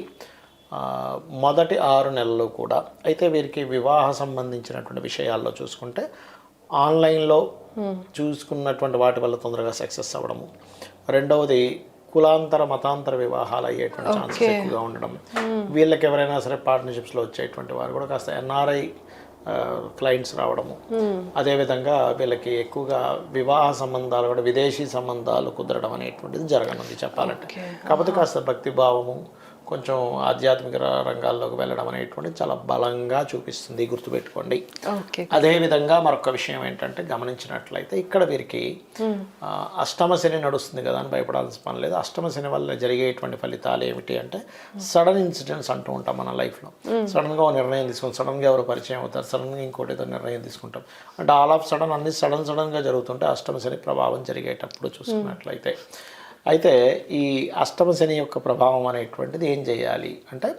మొదటి 6 నెలలు కూడా అయితే వీరికి వివాహ సంబంధించినటువంటి విషయాల్లో చూసుకుంటే ఆన్లైన్లో చూసుకున్నటువంటి వాటి వల్ల తొందరగా సక్సెస్ అవ్వడము, రెండవది కులాంతర మతాంతర వివాహాలు అయ్యేటువంటి ఛాన్సెస్ ఎక్కువగా ఉండడం, వీళ్ళకి ఎవరైనా సరే పార్ట్నర్షిప్స్లో వచ్చేటువంటి వారు కూడా కాస్త NRI క్లయింట్స్ రావడము, అదేవిధంగా వీళ్ళకి ఎక్కువగా వివాహ సంబంధాలు కూడా విదేశీ సంబంధాలు కుదరడం అనేటువంటిది జరగనుంది చెప్పాలంటే. కాకపోతే కాస్త భక్తిభావము, కొంచెం ఆధ్యాత్మిక రంగాల్లోకి వెళ్ళడం అనేటువంటిది చాలా బలంగా చూపిస్తుంది, గుర్తుపెట్టుకోండి. అదేవిధంగా మరొక విషయం ఏంటంటే గమనించినట్లయితే ఇక్కడ వీరికి అష్టమ శని నడుస్తుంది కదా అని భయపడాల్సిన పని లేదు. అష్టమ శని వల్ల జరిగేటువంటి ఫలితాలు ఏమిటి అంటే సడన్ ఇన్సిడెంట్స్ అంటూ ఉంటాం మన లైఫ్లో. సడన్గా ఒక నిర్ణయం తీసుకుంటాం, సడన్గా ఎవరు పరిచయం అవుతారు, సడన్గా ఇంకోటి ఏదో నిర్ణయం తీసుకుంటాం అంటే ఆల్ ఆఫ్ సడన్ అన్ని సడన్గా జరుగుతుంటే అష్టమ శని ప్రభావం జరిగేటప్పుడు చూసుకున్నట్లయితే. అయితే ఈ అష్టమ శని యొక్క ప్రభావం అనేటువంటిది ఏం చేయాలి అంటే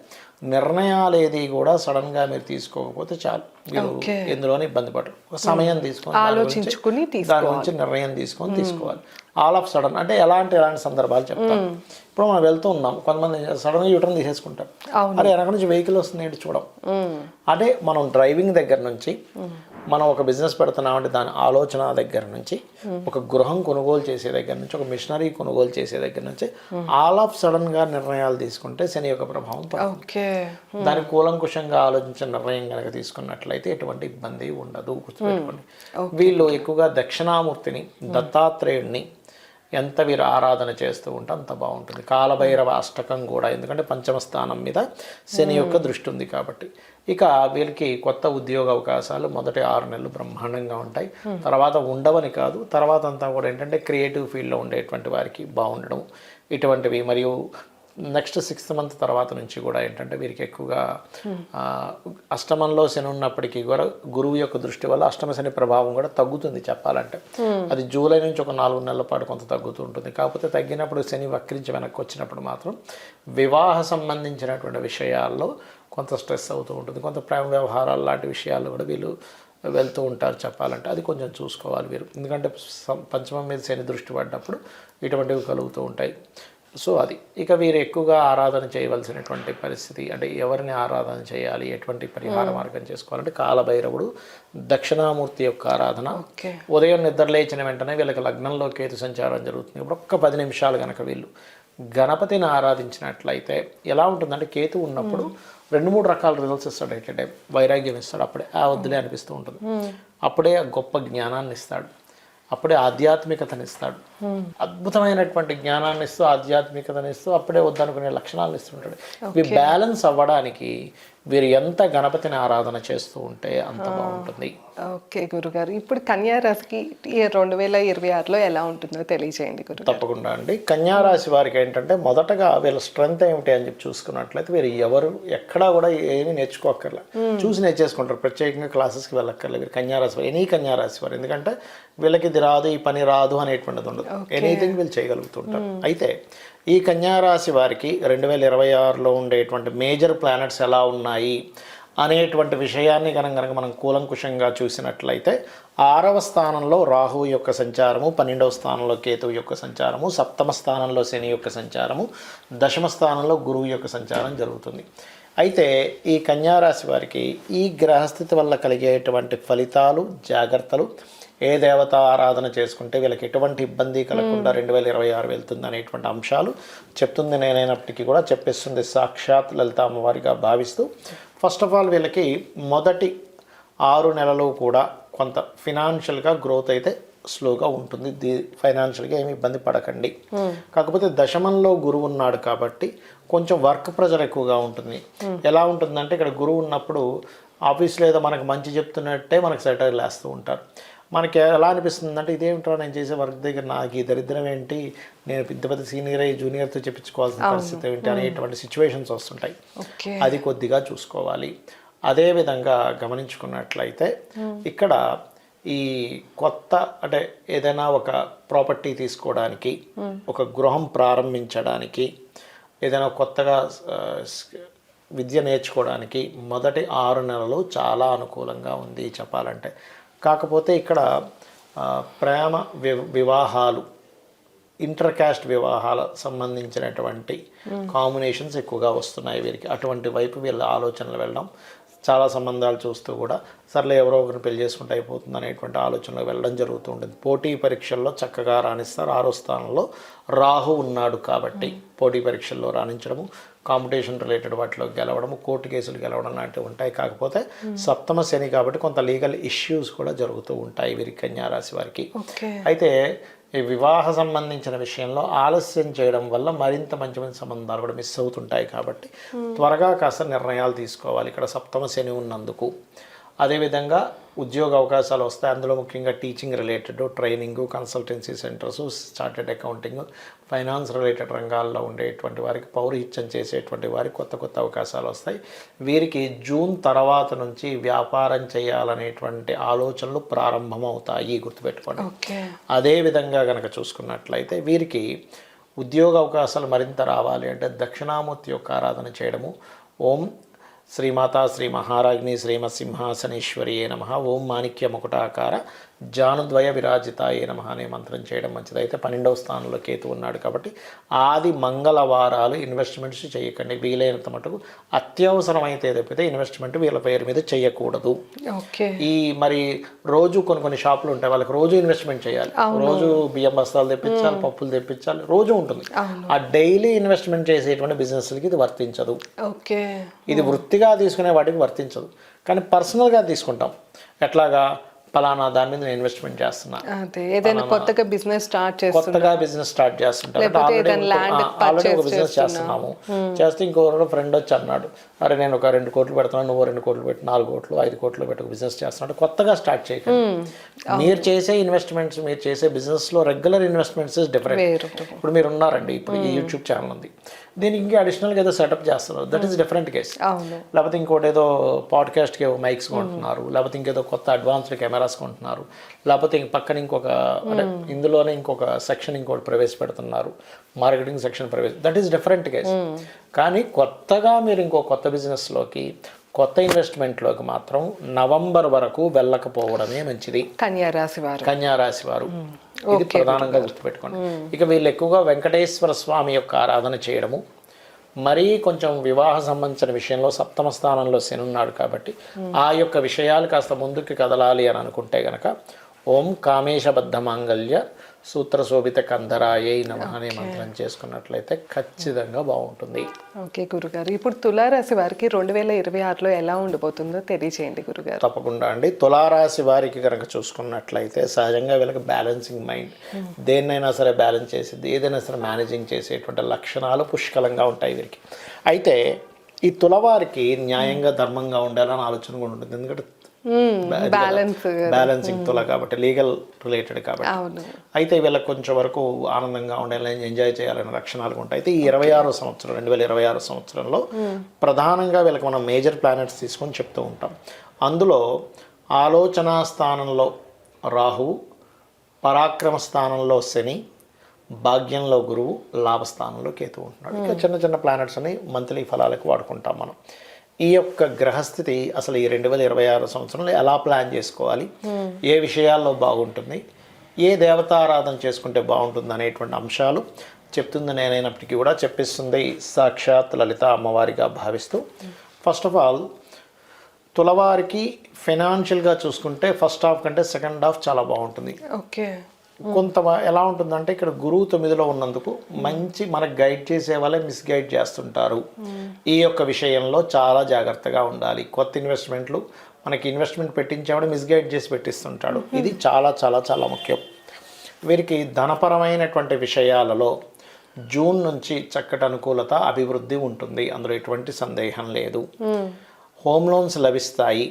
నిర్ణయాలు ఏది కూడా సడన్గా మీరు తీసుకోకపోతే చాలు, మీరు ఎందులోనే ఇబ్బంది పడరు. ఒక సమయం తీసుకొని దాని గురించి నిర్ణయం తీసుకోవాలి. ఆల్ ఆఫ్ సడన్ అంటే ఎలాంటి సందర్భాలు చెప్తాను. ఇప్పుడు మనం వెళ్తూ ఉన్నాం, కొంతమంది సడన్గా యూటర్న్ తీసేసుకుంటారు, అదే వెనక నుంచి వెహికల్ వస్తుంది ఏంటి చూడం. అంటే మనం డ్రైవింగ్ దగ్గర నుంచి మనం ఒక బిజినెస్ పెడుతున్నామంటే దాని ఆలోచన దగ్గర నుంచి, ఒక గృహం కొనుగోలు చేసే దగ్గర నుంచి, ఒక మిషనరీ కొనుగోలు చేసే దగ్గర నుంచి ఆల్ ఆఫ్ సడన్గా నిర్ణయాలు తీసుకుంటే శని యొక్క ప్రభావం పడుతుంది. దాని కూలంకుషంగా ఆలోచించిన నిర్ణయం కనుక తీసుకున్నట్లయితే ఎటువంటి ఇబ్బంది ఉండదు, గుర్తుపెట్టుకోండి. వీళ్ళు ఎక్కువగా దక్షిణామూర్తిని, దత్తాత్రేయుడిని ఎంత వీరు ఆరాధన చేస్తూ ఉంటే అంత బాగుంటుంది. కాలభైరవ అష్టకం కూడా, ఎందుకంటే పంచమ స్థానం మీద శని యొక్క దృష్టి ఉంది కాబట్టి. ఇక వీళ్ళకి కొత్త ఉద్యోగ అవకాశాలు మొదటి 6 నెలలు బ్రహ్మాండంగా ఉంటాయి. తర్వాత ఉండవని కాదు, తర్వాత అంతా కూడా ఏంటంటే క్రియేటివ్ ఫీల్డ్లో ఉండేటువంటి వారికి బాగుండడం ఇటువంటివి. మరియు నెక్స్ట్ 6th మంత్ తర్వాత నుంచి కూడా ఏంటంటే వీరికి ఎక్కువగా అష్టమంలో శని ఉన్నప్పటికీ కూడా గురువు యొక్క దృష్టి వల్ల అష్టమ శని ప్రభావం కూడా తగ్గుతుంది చెప్పాలంటే. అది జూలై నుంచి ఒక 4 నెలల పాటు కొంత తగ్గుతూ ఉంటుంది. కాకపోతే తగ్గినప్పుడు శని వక్రించి వెనక్కి వచ్చినప్పుడు మాత్రం వివాహ సంబంధించినటువంటి విషయాల్లో కొంత స్ట్రెస్ అవుతూ ఉంటుంది. కొంత ప్రేమ వ్యవహారాలు లాంటి విషయాల్లో కూడా వీళ్ళు వెళ్తూ ఉంటారు చెప్పాలంటే. అది కొంచెం చూసుకోవాలి వీరు, ఎందుకంటే పంచమం మీద శని దృష్టి పడ్డప్పుడు ఇటువంటివి కలుగుతూ ఉంటాయి. సో అది ఇక వీరు ఎక్కువగా ఆరాధన చేయవలసినటువంటి పరిస్థితి, అంటే ఎవరిని ఆరాధన చేయాలి, ఎటువంటి పరిహార మార్గం చేసుకోవాలంటే కాలభైరవుడు, దక్షిణామూర్తి యొక్క ఆరాధన. ఉదయం నిద్ర లేచిన వెంటనే వీళ్ళకి లగ్నంలో కేతు సంచారం జరుగుతుంది. ఇప్పుడు ఒక్క 10 నిమిషాలు కనుక వీళ్ళు గణపతిని ఆరాధించినట్లయితే ఎలా ఉంటుందంటే, కేతు ఉన్నప్పుడు 2-3 రకాల రిజల్ట్స్ ఇస్తాడు. ఎట్లంటే వైరాగ్యం ఇస్తాడు, అప్పుడే వద్దులే అనిపిస్తూ ఉంటుంది. అప్పుడే గొప్ప జ్ఞానాన్ని ఇస్తాడు, అప్పుడే ఆధ్యాత్మికతని ఇస్తాడు. అద్భుతమైనటువంటి జ్ఞానాన్ని ఇస్తూ ఆధ్యాత్మికతని ఇస్తూ అప్పుడే వద్దనుకునే లక్షణాలను ఇస్తుంటాడు. ఇవి బ్యాలెన్స్ అవ్వడానికి వీరు ఎంత గణపతిని ఆరాధన చేస్తూ ఉంటే అంత బాగుంటుంది. ఓకే గురుగారు, ఇప్పుడు కన్యా రాశికి 2026లో ఎలా ఉంటుందో తెలియజేయండి గురు. తప్పకుండా అండి. కన్యా రాశి వారికి ఏంటంటే మొదటగా వీళ్ళ స్ట్రెంగ్త్ ఏమిటి అని చెప్పి చూసుకున్నట్లయితే వీరు ఎవరు ఎక్కడా కూడా ఏమీ నేర్చుకోక్కర్లే, చూసి నేర్చేసుకుంటారు. ప్రత్యేకంగా క్లాసెస్కి వెళ్ళక్కర్లే వీరు కన్యా రాశి వారు, ఎనీ కన్యా రాశి వారు. ఎందుకంటే వీళ్ళకి ఇది రాదు, ఈ పని రాదు అనేటువంటిది ఉండదు. ఎనీథింగ్ వీళ్ళు చేయగలుగుతుంటారు. అయితే ఈ కన్యారాశి వారికి 2026లో ఉండేటువంటి మేజర్ ప్లానెట్స్ ఎలా ఉన్నాయి అనేటువంటి విషయాన్ని కనుక మనం కూలంకుషంగా చూసినట్లయితే 6వ స్థానంలో రాహువు యొక్క సంచారము, 12వ స్థానంలో కేతువు యొక్క సంచారము, 7వ స్థానంలో శని యొక్క సంచారము, 10వ స్థానంలో గురువు యొక్క సంచారం జరుగుతుంది. అయితే ఈ కన్యారాశి వారికి ఈ గ్రహస్థితి వల్ల కలిగేటువంటి ఫలితాలు, జాగ్రత్తలు, ఏ దేవత ఆరాధన చేసుకుంటే వీళ్ళకి ఎటువంటి ఇబ్బంది కలగకుండా 2026 వెళ్తుంది అనేటువంటి అంశాలు చెప్తుంది నేనైనప్పటికీ కూడా చెప్పేస్తుంది సాక్షాత్ లలిత అమ్మవారిగా భావిస్తూ. ఫస్ట్ ఆఫ్ ఆల్ వీళ్ళకి మొదటి 6 నెలలు కూడా కొంత ఫినాన్షియల్గా గ్రోత్ అయితే స్లోగా ఉంటుంది. ఫైనాన్షియల్గా ఏమి ఇబ్బంది పడకండి. కాకపోతే దశమంలో గురువు ఉన్నాడు కాబట్టి కొంచెం వర్క్ ప్రెజర్ ఎక్కువగా ఉంటుంది. ఎలా ఉంటుందంటే ఇక్కడ గురువు ఉన్నప్పుడు ఆఫీస్లో ఏదో మనకు మంచి చెప్తున్నట్టే మనకు సెటైర్లు వేస్తూ ఉంటారు. మనకి ఎలా అనిపిస్తుంది అంటే, ఇదేమిటో నేను చేసే వర్క్ దగ్గర నాకు ఈ దరిద్రం ఏంటి, నేను పెద్ద సీనియర్ అయ్యి జూనియర్తో చెప్పించుకోవాల్సిన పరిస్థితి ఏంటి అనేటువంటి సిచ్యువేషన్స్ వస్తుంటాయి. అది కొద్దిగా చూసుకోవాలి. అదేవిధంగా గమనించుకున్నట్లయితే ఇక్కడ ఈ కొత్త అంటే ఏదైనా ఒక ప్రాపర్టీ తీసుకోవడానికి, ఒక గృహం ప్రారంభించడానికి, ఏదైనా కొత్తగా విద్య నేర్చుకోవడానికి మొదటి 6 నెలలు చాలా అనుకూలంగా ఉంది చెప్పాలంటే. కాకపోతే ఇక్కడ ప్రేమ వివాహాలు, ఇంటర్ క్యాస్ట్ వివాహాల సంబంధించినటువంటి కాంబినేషన్స్ ఎక్కువగా వస్తున్నాయి వీరికి. అటువంటి వైపు వీళ్ళ ఆలోచనలు వెళ్ళడం, చాలా సంబంధాలు చూస్తూ కూడా సర్లే ఎవరో ఒకరిని పెళ్లి చేసుకుంటే అయిపోతుంది అనేటువంటి ఆలోచనలో వెళ్ళడం జరుగుతూ ఉంటుంది. పోటీ పరీక్షల్లో చక్కగా రాణిస్తారు. 6వ స్థానంలో రాహు ఉన్నాడు కాబట్టి పోటీ పరీక్షల్లో రాణించడము, కాంపిటీషన్ రిలేటెడ్ వాటిలో గెలవడము, కోర్టు కేసులు గెలవడం లాంటివి ఉంటాయి. కాకపోతే 7వ శని కాబట్టి కొంత లీగల్ ఇష్యూస్ కూడా జరుగుతూ ఉంటాయి వీరి కన్యారాశి వారికి. అయితే ఈ వివాహ సంబంధించిన విషయంలో ఆలస్యం చేయడం వల్ల మరింత మంచి మంచి సంబంధాలు కూడా మిస్ అవుతుంటాయి. కాబట్టి త్వరగా కాస్త నిర్ణయాలు తీసుకోవాలి ఇక్కడ 7వ శని ఉన్నందుకు. అదేవిధంగా ఉద్యోగ అవకాశాలు వస్తాయి. అందులో ముఖ్యంగా teaching related, training, consultancy centres, chartered accounting, finance related రంగాల్లో ఉండేటువంటి వారికి, పౌరహిత్యం చేసేటువంటి వారికి కొత్త అవకాశాలు వస్తాయి. వీరికి జూన్ తర్వాత నుంచి వ్యాపారం చేయాలనేటువంటి ఆలోచనలు ప్రారంభమవుతాయి, గుర్తుపెట్టుకోండి. అదేవిధంగా కనుక చూసుకున్నట్లయితే వీరికి ఉద్యోగ అవకాశాలు మరింత రావాలి అంటే దక్షిణామూర్తి యొక్క ఆరాధన చేయడము. ఓం శ్రీమాతా శ్రీ మహారాజ్ని శ్రీమత్ సింహాసనేశ్వరియే నమః, ఓం మాణిక్య ముకుటాకార జానుద్వయ విరాజితాయే నమః అనే మంత్రం చేయడం మంచిది. అయితే 12వ స్థానంలో కేతు ఉన్నాడు కాబట్టి ఆది మంగళవారాలు ఇన్వెస్ట్మెంట్స్ చేయకండి. వీలైనంత మటుకు అత్యవసరమైతే తప్పితే ఇన్వెస్ట్మెంట్ వీళ్ళ పేరు మీద చేయకూడదు. ఈ మరి రోజు కొన్ని షాపులు ఉంటాయి, వాళ్ళకి రోజు ఇన్వెస్ట్మెంట్ చేయాలి. రోజు బియ్యం బస్తాలు తెప్పించాలి, పప్పులు తెప్పించాలి, రోజు ఉంటుంది. ఆ డైలీ ఇన్వెస్ట్మెంట్ చేసేటువంటి బిజినెస్లకి ఇది వర్తించదు. ఇది వృత్తిగా తీసుకునే వాటికి వర్తించదు. కానీ పర్సనల్గా తీసుకుంటాం. ఎట్లాగా పలానా దాని మీద నేను ఇన్వెస్ట్మెంట్ చేస్తున్నా, కొత్తగా బిజినెస్ స్టార్ట్ చేస్తుంటాను, ఆల్రెడీ ఒక బిజినెస్ చేస్తున్నాము, చేస్తే ఇంకొక ఫ్రెండ్ వచ్చి అన్నాడు, అరే నేను ఒక 2 కోట్లు పెడుతున్నాను, నువ్వు 2 కోట్లు పెట్టి 4 కోట్లు 5 కోట్లు పెట్టి ఒక బిజినెస్ చేస్తున్నాడు. కొత్తగా స్టార్ట్ చేయకండి. మీరు చేసే ఇన్వెస్ట్మెంట్స్, మీరు చేసే బిజినెస్లో రెగ్యులర్ ఇన్వెస్ట్మెంట్స్ డిఫరెంట్. ఇప్పుడు మీరు ఉన్నారండి, ఇప్పుడు ఈ యూట్యూబ్ ఛానల్ ఉంది, దీనికి ఇంకా అడిషనల్గా ఏదో సెటప్ చేస్తున్నారు, దట్ ఈస్ డిఫరెంట్ కేస్. అవును. లేకపోతే ఇంకోటి ఏదో పాడ్కాస్ట్కి మైక్స్ కొంటున్నారు, లేకపోతే ఇంకేదో కొత్త అడ్వాన్స్డ్ కెమెరాస్ కొంటున్నారు, లేకపోతే పక్కన ఇంకొక అంటే ఇందులోనే ఇంకొక సెక్షన్ ఇంకోటి ప్రవేశపెడుతున్నారు, marketing section that is different case. కానీ కొత్తగా మీరు ఇంకో కొత్త బిజినెస్లోకి కొత్త ఇన్వెస్ట్మెంట్లోకి మాత్రం నవంబర్ వరకు వెళ్ళకపోవడమే మంచిది. కన్యా రాశి వారు ఇది ప్రధానంగా గుర్తుపెట్టుకోండి. ఇక వీళ్ళు ఎక్కువగా వెంకటేశ్వర స్వామి యొక్క ఆరాధన చేయడము, మరీ కొంచెం వివాహ సంబంధించిన విషయంలో సప్తమ స్థానంలో శని ఉన్నాడు కాబట్టి ఆ యొక్క విషయాలు కాస్త ముందుకు కదలాలి అని అనుకుంటే గనక ఓం కామేశబద్ధ మాంగళ్య సూత్రశోభిత కంధరాయై నమః అనే మంత్రం చేసుకున్నట్లయితే ఖచ్చితంగా బాగుంటుంది. ఓకే గురుగారు, ఇప్పుడు తులారాశి వారికి 2026లో ఎలా ఉండబోతుందో తెలియజేయండి గురుగారు. తప్పకుండా అండి. తులారాశి వారికి కనుక చూసుకున్నట్లయితే సహజంగా వీళ్ళకి బ్యాలెన్సింగ్ మైండ్, దేన్నైనా సరే బ్యాలెన్స్ చేసేది, ఏదైనా సరే మేనేజింగ్ చేసేటువంటి లక్షణాలు పుష్కలంగా ఉంటాయి వీరికి. అయితే ఈ తులవారికి న్యాయంగా ధర్మంగా ఉండాలని ఆలోచన కూడా ఉంటుంది. ఎందుకంటే బ్యాలెన్సింగ్ తుల కాబట్టి, లీగల్ రిలేటెడ్ కాబట్టి. అయితే వీళ్ళకి కొంచెం వరకు ఆనందంగా ఉండాలని, ఎంజాయ్ చేయాలనే లక్షణాలు ఉంటాయి. అయితే ఈ 2026 సంవత్సరంలో ప్రధానంగా వీళ్ళకి మనం మేజర్ ప్లానెట్స్ తీసుకొని చెప్తూ ఉంటాం. అందులో ఆలోచనా స్థానంలో రాహువు, పరాక్రమ స్థానంలో శని, భాగ్యంలో గురువు, లాభస్థానంలో కేతు ఉంటున్నాడు. ఇక చిన్న చిన్న ప్లానెట్స్ అని మంత్లీ ఫలాలకు వాడుకుంటాం మనం. ఈ యొక్క గ్రహస్థితి అసలు ఈ 2026 సంవత్సరంలో ఎలా ప్లాన్ చేసుకోవాలి, ఏ విషయాల్లో బాగుంటుంది, ఏ దేవతారాధన చేసుకుంటే బాగుంటుంది అనేటువంటి అంశాలు చెప్తుంది నేనైనప్పటికీ కూడా చెప్పిస్తుంది సాక్షాత్ లలిత అమ్మవారిగా భావిస్తూ. ఫస్ట్ ఆఫ్ ఆల్ తులవారికి ఫైనాన్షియల్గా చూసుకుంటే ఫస్ట్ హాఫ్ కంటే సెకండ్ హాఫ్ చాలా బాగుంటుంది. ఓకే. కొంత ఎలా ఉంటుందంటే ఇక్కడ గురువు 9లో ఉన్నందుకు మంచి మనకు గైడ్ చేసే వాళ్ళే మిస్గైడ్ చేస్తుంటారు. ఈ యొక్క విషయంలో చాలా జాగ్రత్తగా ఉండాలి. కొత్త ఇన్వెస్ట్మెంట్లు మనకి ఇన్వెస్ట్మెంట్ పెట్టించేవాడు మిస్గైడ్ చేసి పెట్టిస్తుంటాడు. ఇది చాలా చాలా చాలా ముఖ్యం. వీరికి ధనపరమైనటువంటి విషయాలలో జూన్ నుంచి చక్కటి అనుకూలత, అభివృద్ధి ఉంటుంది, అందులో ఎటువంటి సందేహం లేదు. హోమ్ లోన్స్ లభిస్తాయి.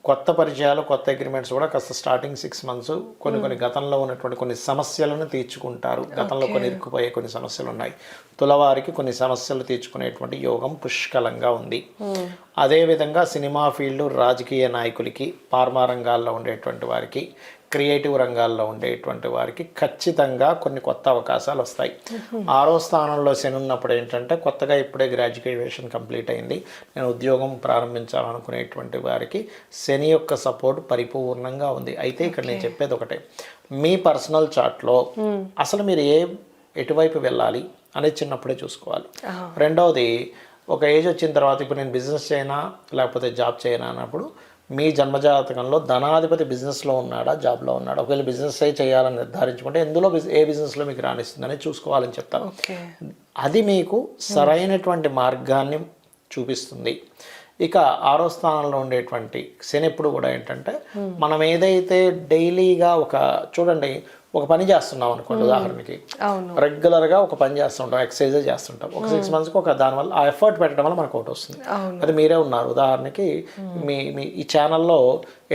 కొత్త పరిచయాలు, కొత్త అగ్రిమెంట్స్ కూడా కాస్త స్టార్టింగ్ 6 months కొన్ని గతంలో ఉన్నటువంటి కొన్ని సమస్యలను తీర్చుకుంటారు. గతంలో కొన్ని ఇరుక్కుపోయే కొన్ని సమస్యలు ఉన్నాయి. తులవారికి కొన్ని సమస్యలు తీర్చుకునేటువంటి యోగం పుష్కలంగా ఉంది. అదేవిధంగా సినిమా ఫీల్డ్, రాజకీయ నాయకులకి, ఫార్మా రంగాల్లో ఉండేటువంటి వారికి, క్రియేటివ్ రంగాల్లో ఉండేటువంటి వారికి ఖచ్చితంగా కొన్ని కొత్త అవకాశాలు వస్తాయి. 6వ స్థానంలో శని ఉన్నప్పుడు ఏంటంటే కొత్తగా ఇప్పుడే గ్రాడ్యుయేషన్ కంప్లీట్ అయింది, నేను ఉద్యోగం ప్రారంభించాలనుకునేటువంటి వారికి శని యొక్క సపోర్ట్ పరిపూర్ణంగా ఉంది. అయితే ఇక్కడ నేను చెప్పేది ఒకటే, మీ పర్సనల్ చార్ట్లో అసలు మీరు ఎటువైపు వెళ్ళాలి అనేది చిన్నప్పుడే చూసుకోవాలి. రెండవది, ఒక ఏజ్ వచ్చిన తర్వాత ఇప్పుడు నేను బిజినెస్ చేయనా లేకపోతే జాబ్ చేయనా అన్నప్పుడు మీ జన్మజాతకంలో ధనాధిపతి బిజినెస్లో ఉన్నాడా, జాబ్లో ఉన్నాడా. ఒకవేళ బిజినెస్ చేయాలని నిర్ధారించుకుంటే ఎందులో ఏ బిజినెస్లో మీకు రాణిస్తుందని చూసుకోవాలని చెప్తాను. అది మీకు సరైనటువంటి మార్గాన్ని చూపిస్తుంది. ఇక 6వ స్థానంలో ఉండేటువంటి శని ఎప్పుడు కూడా ఏంటంటే మనం ఏదైతే డైలీగా చూడండి ఒక పని చేస్తున్నాం అనుకోండి, ఉదాహరణకి రెగ్యులర్గా ఒక పని చేస్తుంటాం, ఎక్సర్సైజ్ చేస్తుంటాం, ఒక 6 monthsకి ఒక దానివల్ల ఆ ఎఫర్ట్ పెట్టడం వల్ల మనకు ఒకటి వస్తుంది. అది మీరే ఉన్నారు, ఉదాహరణకి మీ ఈ ఛానల్లో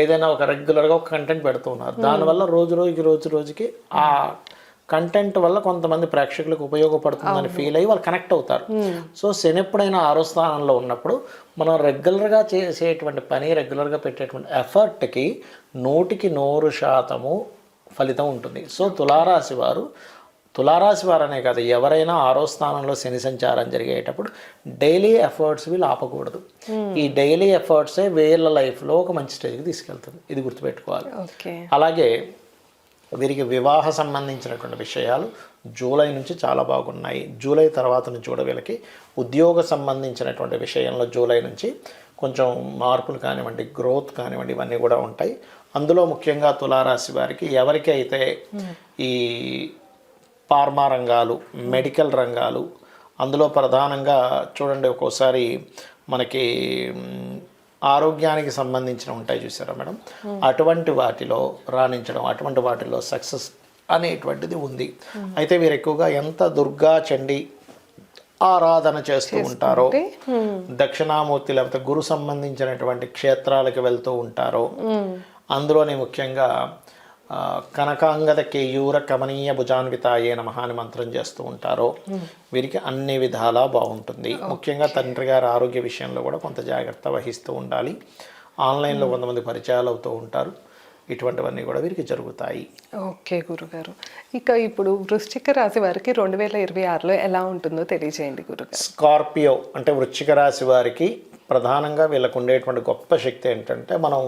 ఏదైనా ఒక రెగ్యులర్గా ఒక కంటెంట్ పెడుతూ ఉన్నారు, దానివల్ల రోజు రోజుకి ఆ కంటెంట్ వల్ల కొంతమంది ప్రేక్షకులకు ఉపయోగపడుతుందని ఫీల్ అయ్యి వాళ్ళు కనెక్ట్ అవుతారు. సో శని ఎప్పుడైనా 6వ స్థానంలో ఉన్నప్పుడు మనం రెగ్యులర్గా చేసేటువంటి పని, రెగ్యులర్గా పెట్టేటువంటి ఎఫర్ట్కి 100% ఫలితం ఉంటుంది. సో తులారాశి వారు అనే కాదు, ఎవరైనా 6వ స్థానంలో శని సంచారం జరిగేటప్పుడు డైలీ ఎఫర్ట్స్ వీళ్ళు ఆపకూడదు. ఈ డైలీ ఎఫర్ట్సే వీళ్ళ లైఫ్లో ఒక మంచి స్టేజ్కి తీసుకెళ్తుంది, ఇది గుర్తుపెట్టుకోవాలి. అలాగే వీరికి వివాహ సంబంధించినటువంటి విషయాలు జూలై నుంచి చాలా బాగున్నాయి. జూలై తర్వాత నుంచి కూడా వీళ్ళకి ఉద్యోగ సంబంధించినటువంటి విషయంలో జూలై నుంచి కొంచెం మార్పులు కానివ్వండి, గ్రోత్ కానివ్వండి, ఇవన్నీ కూడా ఉంటాయి. అందులో ముఖ్యంగా తులారాశి వారికి ఎవరికి అయితే ఈ ఫార్మా రంగాలు, మెడికల్ రంగాలు, అందులో ప్రధానంగా చూడండి ఒక్కోసారి మనకి ఆరోగ్యానికి సంబంధించిన ఉంటాయి చూసారా మేడం, అటువంటి వాటిలో రాణించడం, అటువంటి వాటిలో సక్సెస్ అనేటువంటిది ఉంది. అయితే వీరు ఎక్కువగా ఎంత దుర్గా చండీ ఆరాధన చేస్తూ ఉంటారో, దక్షిణామూర్తి లేకపోతే గురు సంబంధించినటువంటి క్షేత్రాలకు వెళ్తూ ఉంటారో, అందులోనే ముఖ్యంగా కనకాంగద కేయూర కమనీయ భుజాన్వితాయే నమః అని మంత్రం చేస్తూ ఉంటారో వీరికి అన్ని విధాలా బాగుంటుంది. ముఖ్యంగా తండ్రి గారి ఆరోగ్య విషయంలో కూడా కొంత జాగ్రత్త వహిస్తూ ఉండాలి. ఆన్లైన్లో కొంతమంది పరిచయాలు అవుతూ ఉంటారు, ఇటువంటివన్నీ కూడా వీరికి జరుగుతాయి. ఓకే గురుగారు, ఇక ఇప్పుడు వృశ్చిక రాశి వారికి 2026లో ఎలా ఉంటుందో తెలియజేయండి గురుగారు. స్కార్పియో అంటే వృశ్చిక రాశి వారికి ప్రధానంగా వీళ్ళకు ఉండేటువంటి గొప్ప శక్తి ఏంటంటే, మనం